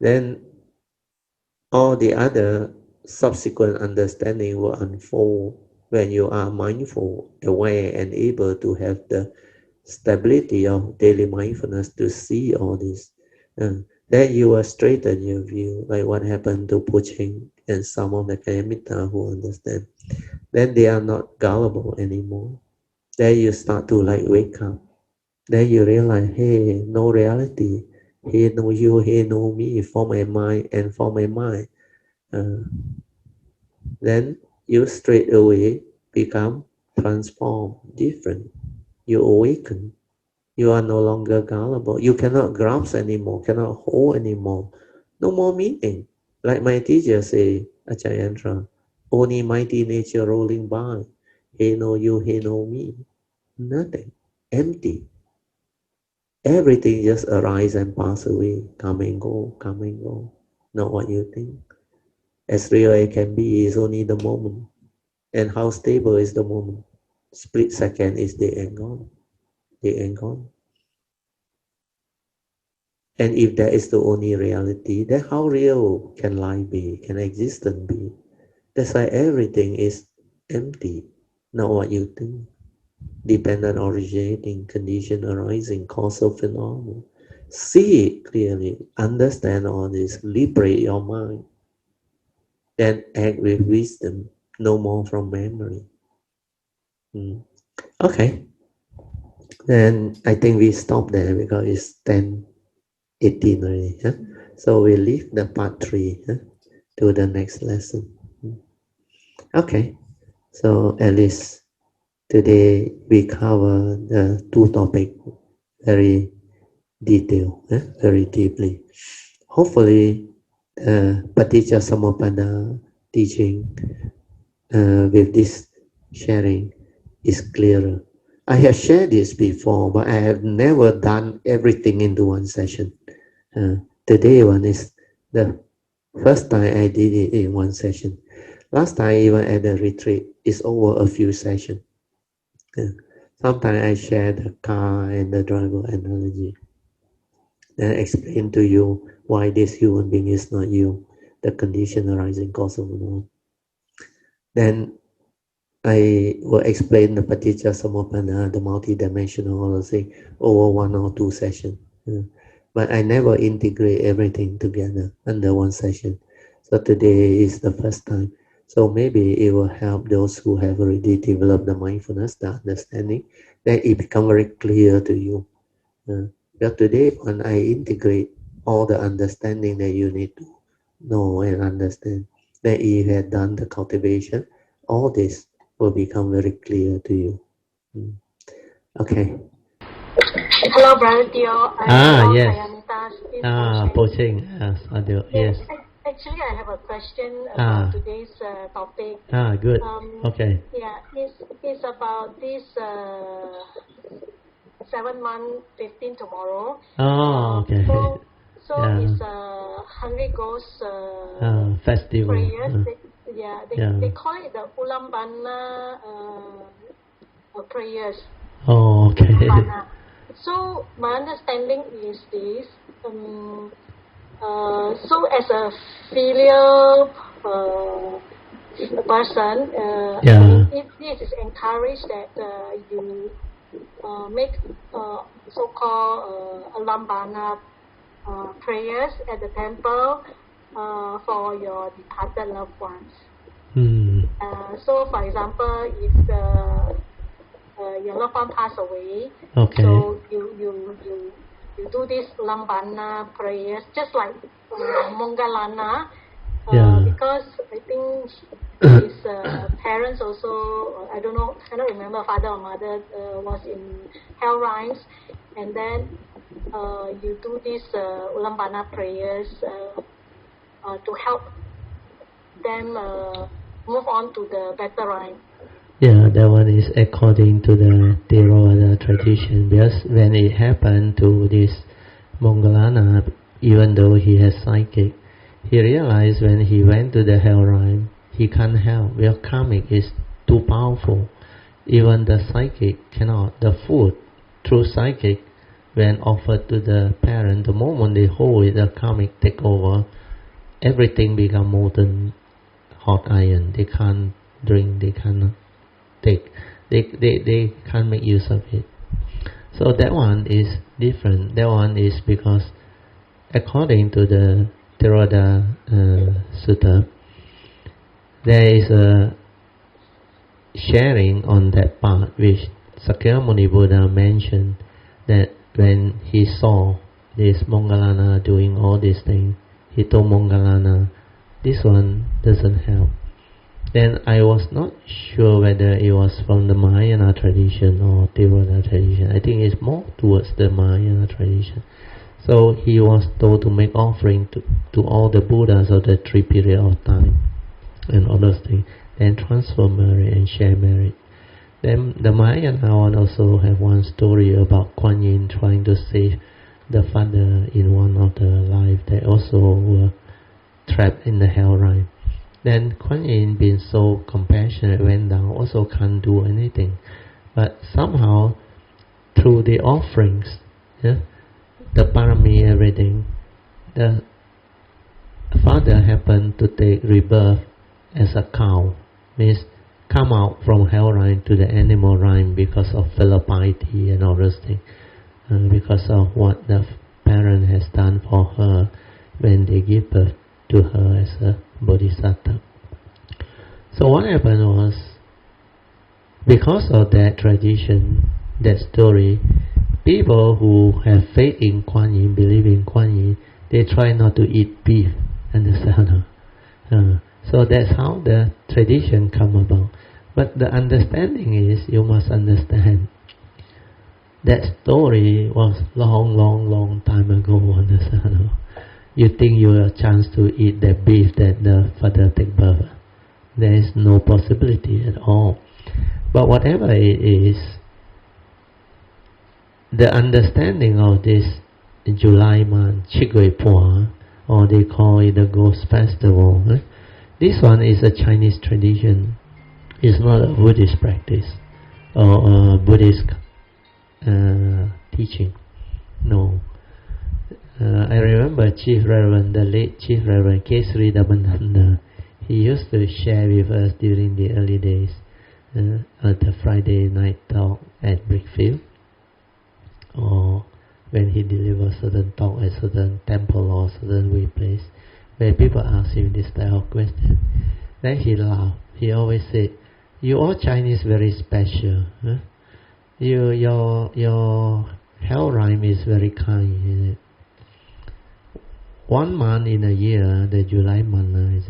Speaker 1: Then all the other subsequent understanding will unfold when you are mindful, aware, and able to have the stability of daily mindfulness to see all this. Then you will straighten your view, like what happened to Puching and some of the Kayamita who understand. Then they are not gullible anymore. Then you start to like wake up. Then you realize, hey, no reality. He know you, he know me, for my mind and for my mind. Uh, then you straight away become transformed, different. You awaken. You are no longer gullible. You cannot grasp anymore, cannot hold anymore. No more meaning. Like my teacher say, Acharyandra, only mighty nature rolling by. He know you, he know me. Nothing. Empty. Everything just arise and pass away. Come and go, come and go. Not what you think. As real as it can be is only the moment. And how stable is the moment? Split second is dead and gone. Dead and gone. And if that is the only reality, then how real can life be? Can existence be? That's why everything is empty, not what you think. Dependent, originating, condition arising, causal phenomenon. See it clearly, understand all this, liberate your mind, then act with wisdom, no more from memory. Okay, then I think we stop there because it's 10:18 already. Huh? So we leave the part 3 to the next lesson. Okay, so at least today we cover the two topics very detailed, very deeply. Hopefully, Paticca Samuppada teaching with this sharing is clearer. I have shared this before, but I have never done everything into one session. Today one is the first time I did it in one session. Last time, even at the retreat, it's over a few sessions. Sometimes I share the car and the driver analogy. Then explain to you why this human being is not you, the condition arising cause of the. Then I will explain the Paticca Samuppada, the multi-dimensional all thing, over 1 or 2 sessions. But I never integrate everything together under one session. So today is the first time. So maybe it will help those who have already developed the mindfulness, the understanding, that it become very clear to you. But today, when I integrate all the understanding that you need to know and understand, that you have done the cultivation, all this will become very clear to you. Okay.
Speaker 3: Hello, Brother Teo. I am
Speaker 1: Yes.
Speaker 3: Kayamitas in
Speaker 1: Poching. Audio. Yes.
Speaker 3: Actually, I have a question about today's topic.
Speaker 1: Good. Okay.
Speaker 3: Yeah, it's about this 7 month 15 tomorrow.
Speaker 1: Okay.
Speaker 3: So it's Hungry Ghost
Speaker 1: Festival.
Speaker 3: prayers. They call it the Ulambana prayers.
Speaker 1: Okay.
Speaker 3: Ulambana. So my understanding is this. So as a filial person, it is encouraged that you make so-called alambana prayers at the temple for your departed loved ones. So, for example, if your loved one pass away, so you do this lambana prayers, just like Mongalana. Because I think his parents also, I don't know, cannot remember, father or mother was in hell realms, and then you do these Ulambana prayers to help them move on to the better realm.
Speaker 1: Yeah, that one is according to the Theravada tradition. Because when it happened to this Moggallana, even though he has psychic, he realized when he went to the hell realm, he can't help. Because karmic is too powerful. Even the psychic cannot. The food through psychic, when offered to the parent, the moment they hold it, the karmic take over. Everything become molten hot iron. They can't drink. They cannot take. They can't make use of it. So that one is different. That one is because according to the Theravada Sutra, there is a sharing on that part which Sakyamuni Buddha mentioned, that when he saw this Moggallana doing all these things, he told Moggallana, this one doesn't help. Then I was not sure whether it was from the Mahayana tradition or Theravada tradition. I think it's more towards the Mahayana tradition. So he was told to make offering to all the Buddhas of the 3 period of time and all those things, then transfer merit and share merit. Then the Mahayana one also have one story about Kuan Yin trying to save the father in one of the life that also were trapped in the hell realm. Then Kuan Yin, being so compassionate, went down, also can't do anything. But somehow, through the offerings, the parami, everything, the father happened to take rebirth as a cow, means come out from hell realm to the animal realm because of filial piety and all those things, because of what the parent has done for her when they give birth to her as a bodhisattva. So what happened was, because of that tradition, that story, people who have faith in Kuan Yin, believe in Kuan Yin, they try not to eat beef, understand? So that's how the tradition come about. But the understanding is, you must understand, that story was long time ago, understand? You think you have a chance to eat the beef that the father take birth. There is no possibility at all. But whatever it is, the understanding of this July month, Chigui Pua, or they call it the Ghost Festival, this one is a Chinese tradition. It's not a Buddhist practice or a Buddhist teaching. No. I remember Chief Reverend, the late Chief Reverend Kesri Damananda, he used to share with us during the early days at the Friday night talk at Brickfield, or when he delivers certain talk at certain temple or certain way place, where people ask him this type of question. Then he laughed. He always said, "You all Chinese very special. Huh? Your hell rhyme is very kind, isn't it? 1 month in a year, the July month,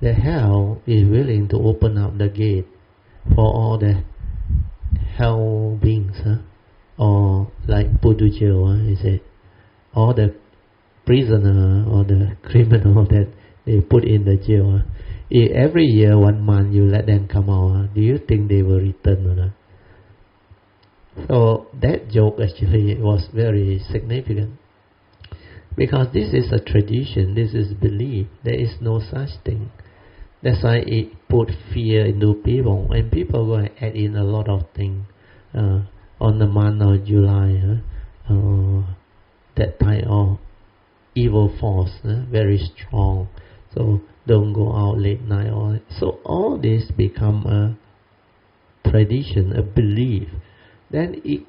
Speaker 1: the hell is willing to open up the gate for all the hell beings, or like put to jail, all the prisoner or the criminal that they put in the jail. If every year 1 month you let them come out, do you think they will return or not?" So that joke actually was very significant, because this is a tradition, this is belief, there is no such thing. That's why it put fear into people, and people go and add in a lot of things on the month of July. That type of evil force, very strong. So don't go out late night. So all this become a tradition, a belief. Then it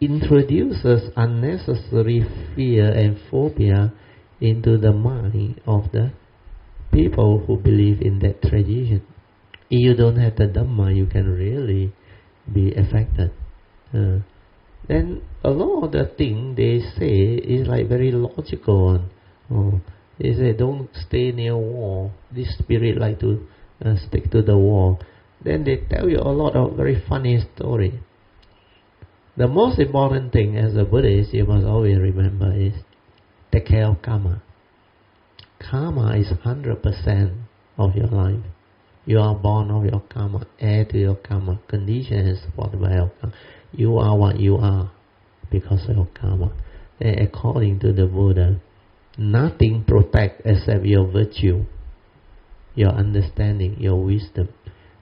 Speaker 1: introduces unnecessary fear and phobia into the mind of the people who believe in that tradition. If you don't have the Dhamma, you can really be affected. Then a lot of the thing they say is like very logical.
Speaker 4: They say don't stay near wall. This spirit like to stick to the wall. Then they tell you a lot of very funny story. The most important thing as a Buddhist you must always remember is take care of karma. Karma is 100% of your life. You are born of your karma, heir to your karma, conditioned and supported by your karma. You are what you are because of your karma. And according to the Buddha, nothing protects except your virtue, your understanding, your wisdom.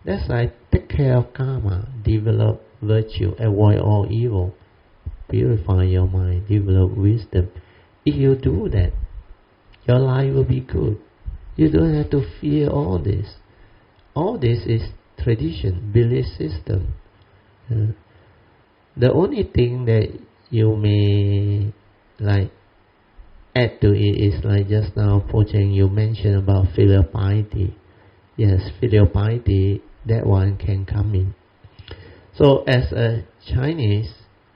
Speaker 4: That's why take care of karma, develop virtue, avoid all evil, purify your mind, develop wisdom. If you do that, your life will be good. You don't have to fear all this. All this is tradition, belief system. The only thing that you may like add to it is like just now, Pocheng, you mentioned about filial piety. Yes, filial piety, that one can come in. So as a Chinese,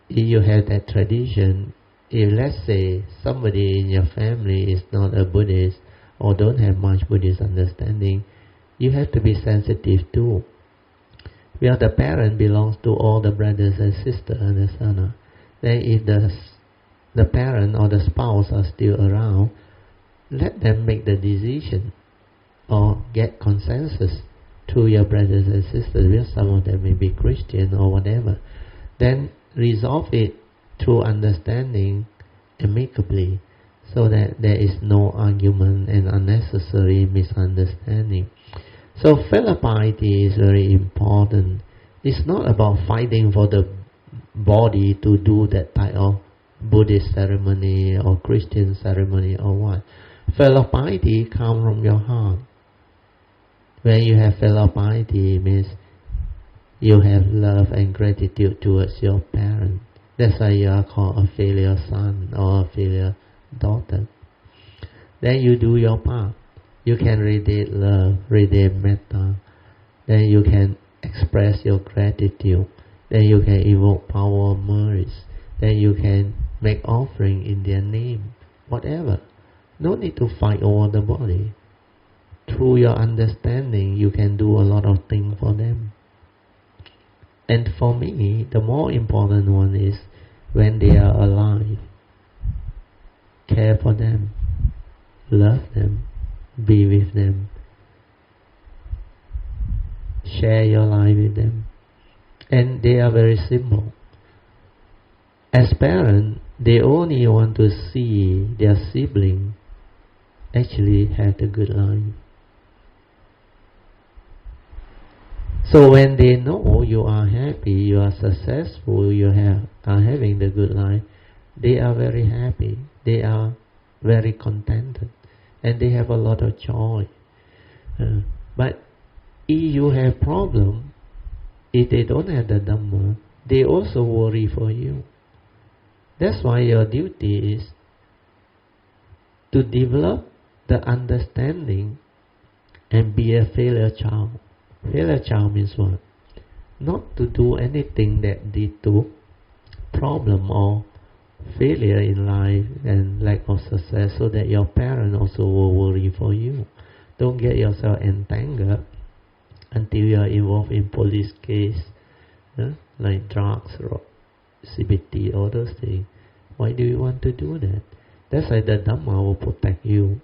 Speaker 4: if you have that tradition, if let's say somebody in your family is not a Buddhist or don't have much Buddhist understanding, you have to be sensitive too. Where the parent belongs to all the brothers and sisters and the son. Then if the parent or the spouse are still around, let them make the decision or get consensus to your brothers and sisters, where some of them may be Christian or whatever. Then resolve it through understanding amicably, so that there is no argument and unnecessary misunderstanding. So filial piety is very important. It's not about fighting for the body to do that type of Buddhist ceremony or Christian ceremony or what. Filial piety comes from your heart. When you have filial piety, it means you have love and gratitude towards your parent. That's why you are called a filial son or a filial daughter. Then you do your part. You can radiate love, radiate metta. Then you can express your gratitude. Then you can evoke power of merits. Then you can make offering in their name. Whatever. No need to fight over the body. Through your understanding, you can do a lot of things for them. And for me, the more important one is when they are alive, care for them, love them, be with them, share your life with them. And they are very simple. As parents, they only want to see their sibling actually have a good life. So when they know you are happy, you are successful, you are having the good life, they are very happy, they are very contented, and they have a lot of joy. But if you have problem, if they don't have the Dhamma, they also worry for you. That's why your duty is to develop the understanding and be a filial child. Filial child means what? Not to do anything that lead to problem or failure in life and lack of success, so that your parents also will worry for you. Don't get yourself entangled until you are involved in police case, like drugs or CBT, all those things. Why do you want to do that? That's why the Dhamma will protect you.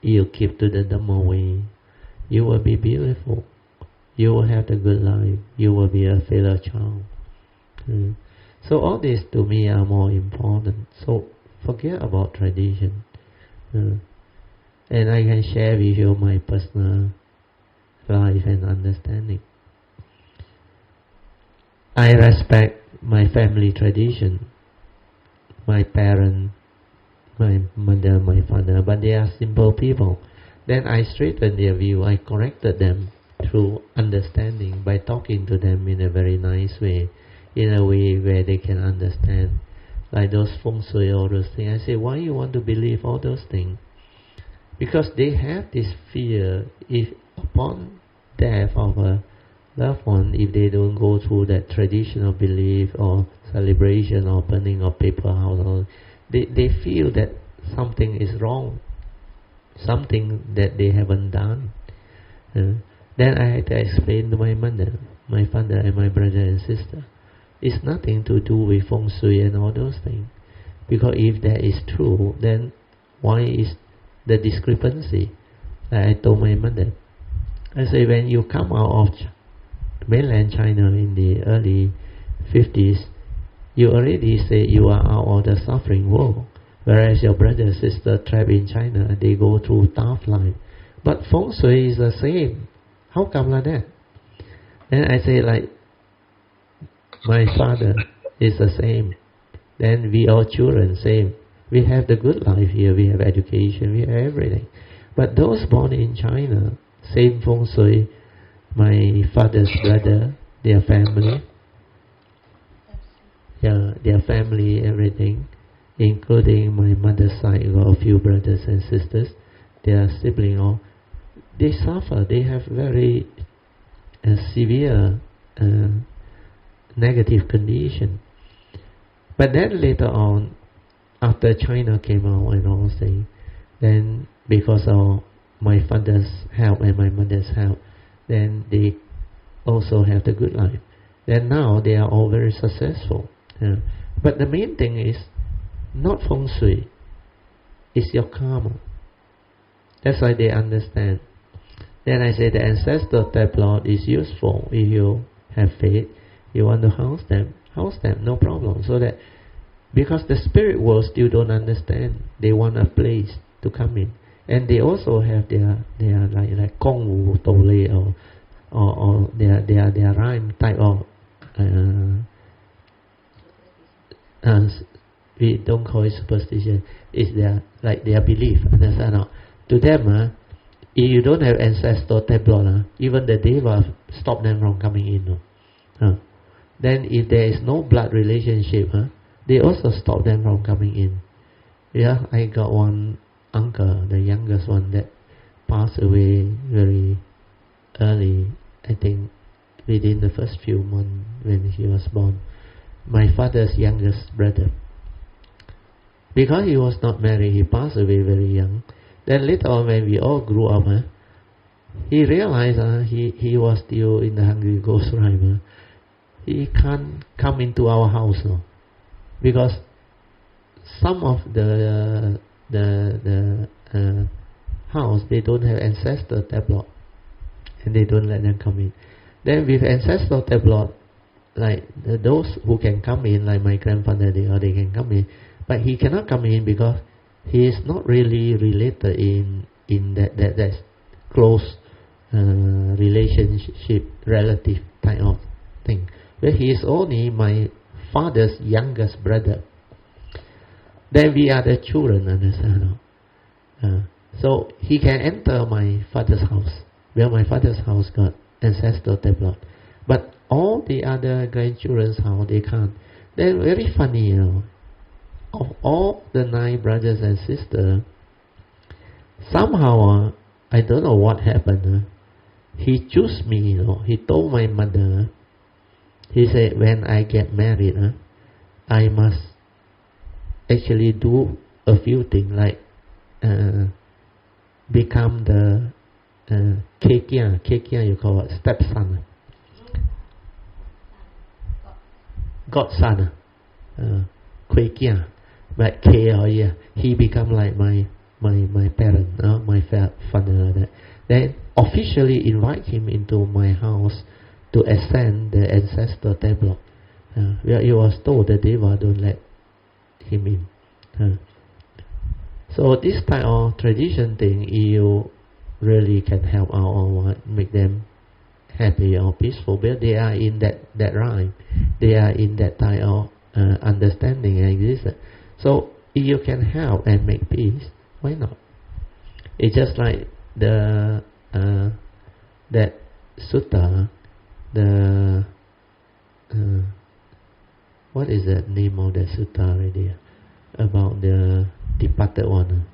Speaker 4: You keep to the Dhamma way. You will be beautiful. You will have the good life. You will be a filial child. So all this to me are more important. So forget about tradition. And I can share with you my personal life and understanding. I respect my family tradition. My parents, my mother, my father, but they are simple people. Then I straightened their view. I corrected them through understanding by talking to them in a very nice way, in a way where they can understand. Like those feng shui, all those things. I say, why you want to believe all those things? Because they have this fear, if upon death of a loved one, if they don't go through that traditional belief or celebration or burning of paper house, they feel that something is wrong. something that they haven't done. Then I had to explain to my mother, my father and my brother and sister. It's nothing to do with feng shui and all those things. Because if that is true, then why is the discrepancy? Like I told my mother, I say when you come out of mainland China in the early 50s, you already say you are out of the suffering world. Whereas your brother and sister trapped in China, they go through tough life. But feng shui is the same. How come like that? Then I say like, my father is the same. Then we all children same. We have the good life here. We have education. We have everything. But those born in China, same feng shui. My father's brother, their family, their family, everything, including my mother's side, got a few brothers and sisters. Their siblings, all they suffer. They have very severe negative condition. But then later on, after China came out and all things, then because of my father's help and my mother's help, then they also have the good life. Then now they are all very successful. But the main thing is not feng shui, it's your karma. That's why they understand. Then I say the ancestor tablet is useful if you have faith, you want to house them, no problem. So that, because the spirit world still don't understand, they want a place to come in. And they also have their like Gong Wu Dou Lei or their rhyme type of we don't call it superstition. It's their belief. Understand? No? To them, if you don't have ancestor tablet, even the deva stop them from coming in. Then if there is no blood relationship, they also stop them from coming in. Yeah, I got one uncle, the youngest one, that passed away very early, I think within the first few months when he was born. My father's youngest brother. Because he was not married, he passed away very young. Then later on when we all grew up, he realized he was still in the Hungry Ghost rhyme. He can't come into our house now. Because some of the house, they don't have ancestor tablet, and they don't let them come in. Then with ancestor tablet, like those who can come in, like my grandfather, they can come in, but he cannot come in because he is not really related in that close relationship, relative type of thing. But he is only my father's youngest brother. Then we are the children, understand? So he can enter my father's house, where my father's house got ancestor tablet. But all the other grandchildren's house, they can't. Then very funny, of all the 9 brothers and sisters, somehow, I don't know what happened, he chose me, he told my mother, he said, when I get married, I must actually do a few things, like become the kekia, you call it, stepson, godson, kekia, but he become like my parent, my father. Then officially invite him into my house to ascend the ancestor tablet. Where he was told the deva don't let him in. So this type of tradition thing, you really can help out or make them happy or peaceful, but they are in that rhyme, they are in that type of understanding and existence. So if you can help and make peace, why not? It's just like the that Sutra, the what is the name of the Sutra already? About the departed one.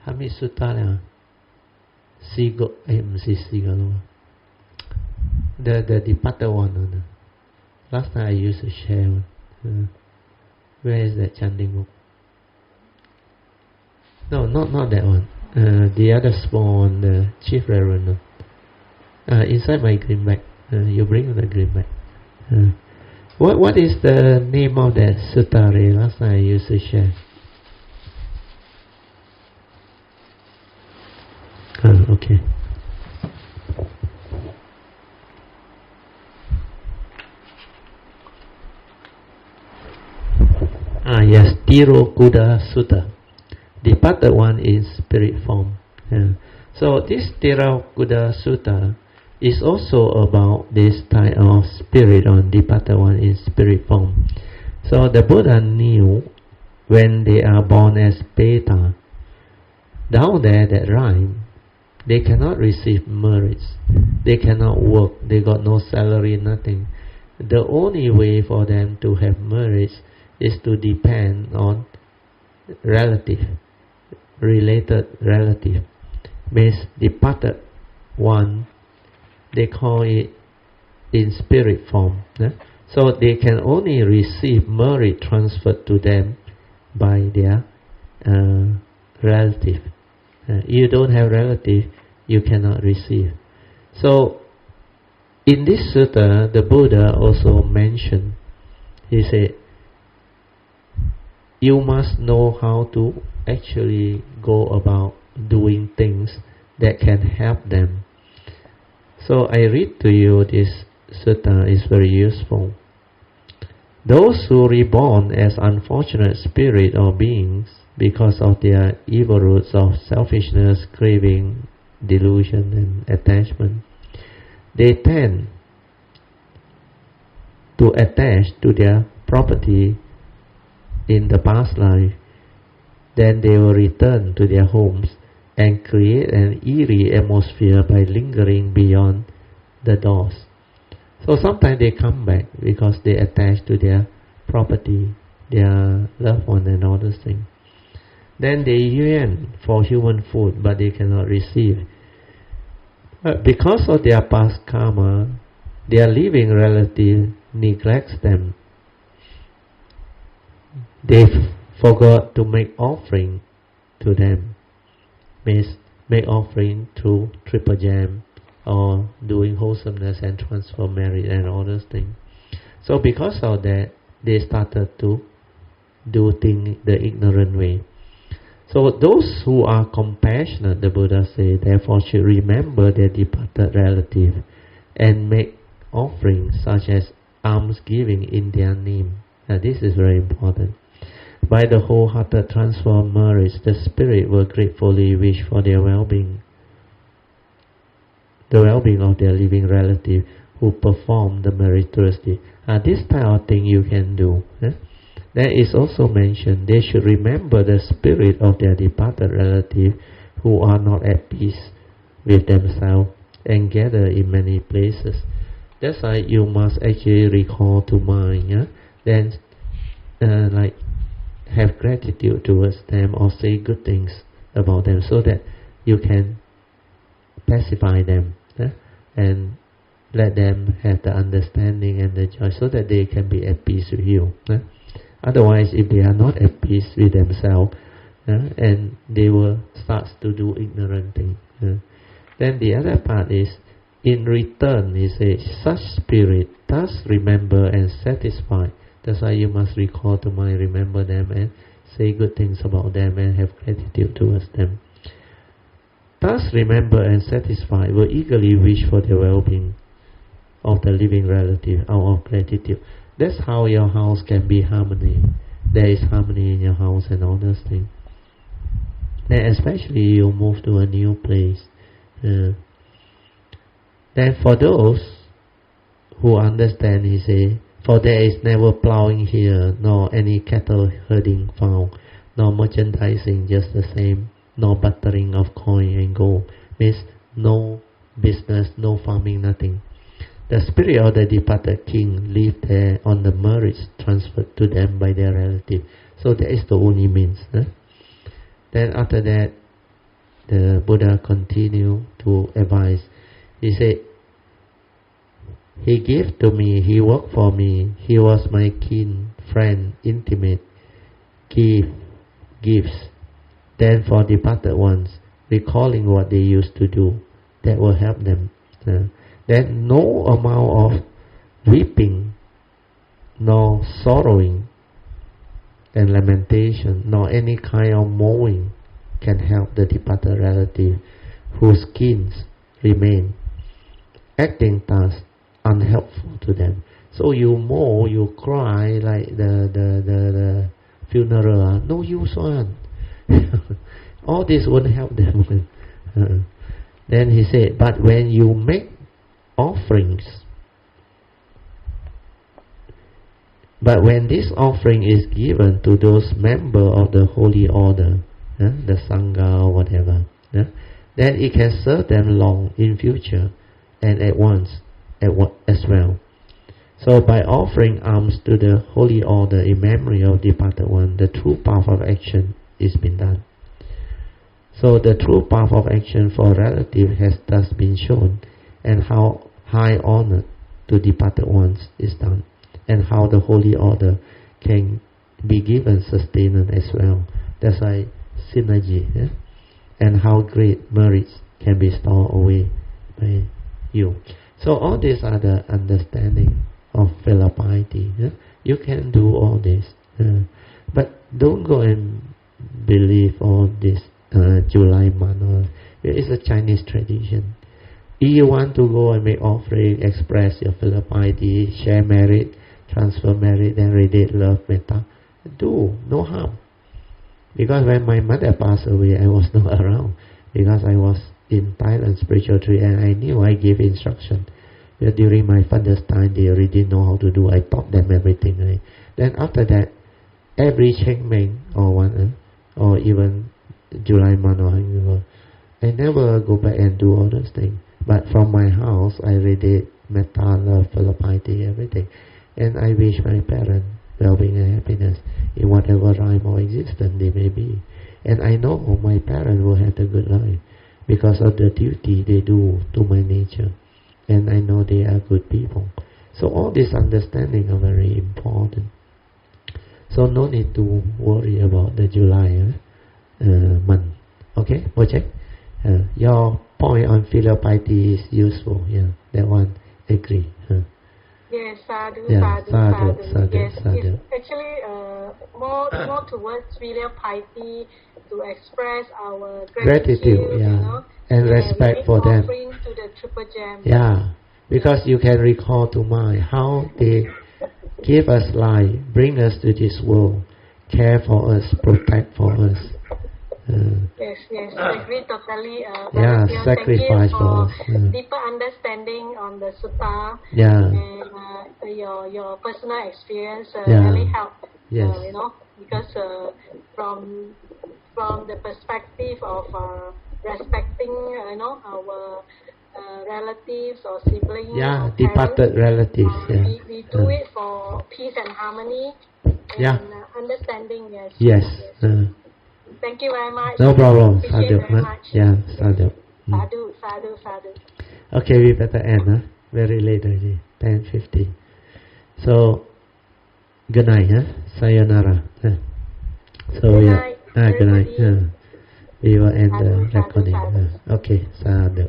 Speaker 4: How many Sutra now? The departed one. Last time I used to share one. Where is that chanting book? No, not that one. The other small one, the Chief Reverend. Inside my green bag. You bring the green bag. What is the name of that Sutra? Last time I used to share. Okay. Yes, Tirokuda Sutta. The departed one in spirit form. So this Tirokuda Sutta is also about this type of spirit or departed one in spirit form. So the Buddha knew when they are born as beta, down there that rhyme, they cannot receive merits, they cannot work, they got no salary, nothing. The only way for them to have merits is to depend on related relative. Means departed one, they call it in spirit form. So they can only receive merit transferred to them by their relative. You don't have relative, you cannot receive. So in this sutta, the Buddha also mentioned, he said, you must know how to actually go about doing things that can help them. So I read to you this sutta is very useful. Those who reborn as unfortunate spirit or beings because of their evil roots of selfishness, craving, delusion and attachment, they tend to attach to their property in the past life. Then they will return to their homes and create an eerie atmosphere by lingering beyond the doors. So sometimes they come back because they attach to their property, their loved one and all those things. Then they yearn for human food but they cannot receive. But because of their past karma, their living relative neglects them. They forgot to make offering to them. Means make offering through triple jam or doing wholesomeness and transfer merit and all those things. So because of that, they started to do things the ignorant way. So those who are compassionate, the Buddha said, therefore should remember their departed relative and make offerings such as alms giving in their name. Now this is very important. By the wholehearted transfer of merits, the spirit will gratefully wish for their well-being, the well-being of their living relative who perform the meritorious deed. This type of thing you can do. There is also mentioned they should remember the spirit of their departed relative who are not at peace with themselves and gather in many places. That's why you must actually recall to mind. Then like have gratitude towards them or say good things about them so that you can pacify them and let them have the understanding and the joy so that they can be at peace with you. Otherwise, if they are not at peace with themselves and they will start to do ignorant things. Then the other part is, in return, he says, such spirit does remember and satisfy. That's why you must recall to mind, remember them and say good things about them and have gratitude towards them. Thus remember and satisfy will eagerly wish for the well-being of the living relative out of gratitude. That's how your house can be harmony. There is harmony in your house and all those things. Then especially you move to a new place. Then for those who understand, he say, for there is never plowing here, nor any cattle herding found, nor merchandising just the same, nor buttering of coin and gold. Means no business, no farming, nothing. The spirit of the departed king live there on the merits transferred to them by their relative. So that is the only means. Then after that, the Buddha continued to advise. He said, He gave to me, he worked for me, he was my kin, friend, intimate, gives. Then for departed ones, recalling what they used to do, that will help them. Then no amount of weeping, nor sorrowing and lamentation, nor any kind of mourning can help the departed relative whose skins remain, acting thus unhelpful to them. So you mourn, you cry like the funeral, no use one. All this won't help them. Then he said, but when you make offerings, but when this offering is given to those members of the holy order, the Sangha or whatever, then it can serve them long in future and at once as well. So by offering alms to the holy order in memory of departed one, the true path of action is been done. So the true path of action for relative has thus been shown, and how high honor to departed ones is done, and how the holy order can be given sustenance as well. That's why synergy, and how great merits can be stored away by you. So all these are the understanding of filial piety. You can do all this, but don't go and believe all this July month. It is a Chinese tradition. If you want to go and make offering, express your filial piety, share merit, transfer merit, and radiate love, metta, do, no harm. Because when my mother passed away, I was not around, because I was in Thailand spiritual retreat, and I knew I gave instruction. But during my father's time, they already know how to do. I taught them everything. Right? Then after that, every Cheng Meng or one, or even July month, I never go back and do all those things. But from my house, I radiate metta, love, filial piety, everything. And I wish my parents well-being and happiness in whatever rhyme or existence they may be. And I know my parents will have a good life because of the duty they do to my nature. And I know they are good people. So all this understanding are very important. So no need to worry about the July month. Okay, Project? Your point on filial piety is useful. Yeah, that one agree.
Speaker 3: Yes, sadhu,
Speaker 4: Yeah,
Speaker 3: sadhu.
Speaker 4: sadhu,
Speaker 3: Yes,
Speaker 4: sadhu.
Speaker 3: it's actually more towards filial piety to express our gratitude,
Speaker 4: yeah, and respect
Speaker 3: we
Speaker 4: for
Speaker 3: make
Speaker 4: them.
Speaker 3: offering to the Triple Gem.
Speaker 4: Yeah, because you can recall to mind how they give us life, bring us to this world, care for us, protect for us.
Speaker 3: Yes, I agree totally.
Speaker 4: Yeah,
Speaker 3: Thank you
Speaker 4: sacrifice
Speaker 3: for
Speaker 4: us.
Speaker 3: deeper understanding on the Sutta,
Speaker 4: Yeah,
Speaker 3: and your personal experience
Speaker 4: Yeah.
Speaker 3: really helped.
Speaker 4: Yes.
Speaker 3: Because from the perspective of respecting, our relatives or siblings
Speaker 4: yeah,
Speaker 3: or
Speaker 4: departed
Speaker 3: parents,
Speaker 4: relatives. Yeah.
Speaker 3: we do it for peace and harmony and
Speaker 4: Yeah.
Speaker 3: understanding.
Speaker 4: Yes.
Speaker 3: Thank you very much.
Speaker 4: No problem.
Speaker 3: Appreciate
Speaker 4: Sadhu.
Speaker 3: very much.
Speaker 4: Yeah, sadhu.
Speaker 3: Sadhu.
Speaker 4: Okay, we better end. Very late already. 10:50. So, good night. Sayonara. So
Speaker 3: Good night,
Speaker 4: good night.
Speaker 3: everybody.
Speaker 4: We will end the
Speaker 3: Sadhu,
Speaker 4: recording.
Speaker 3: sadhu.
Speaker 4: Okay, sadhu.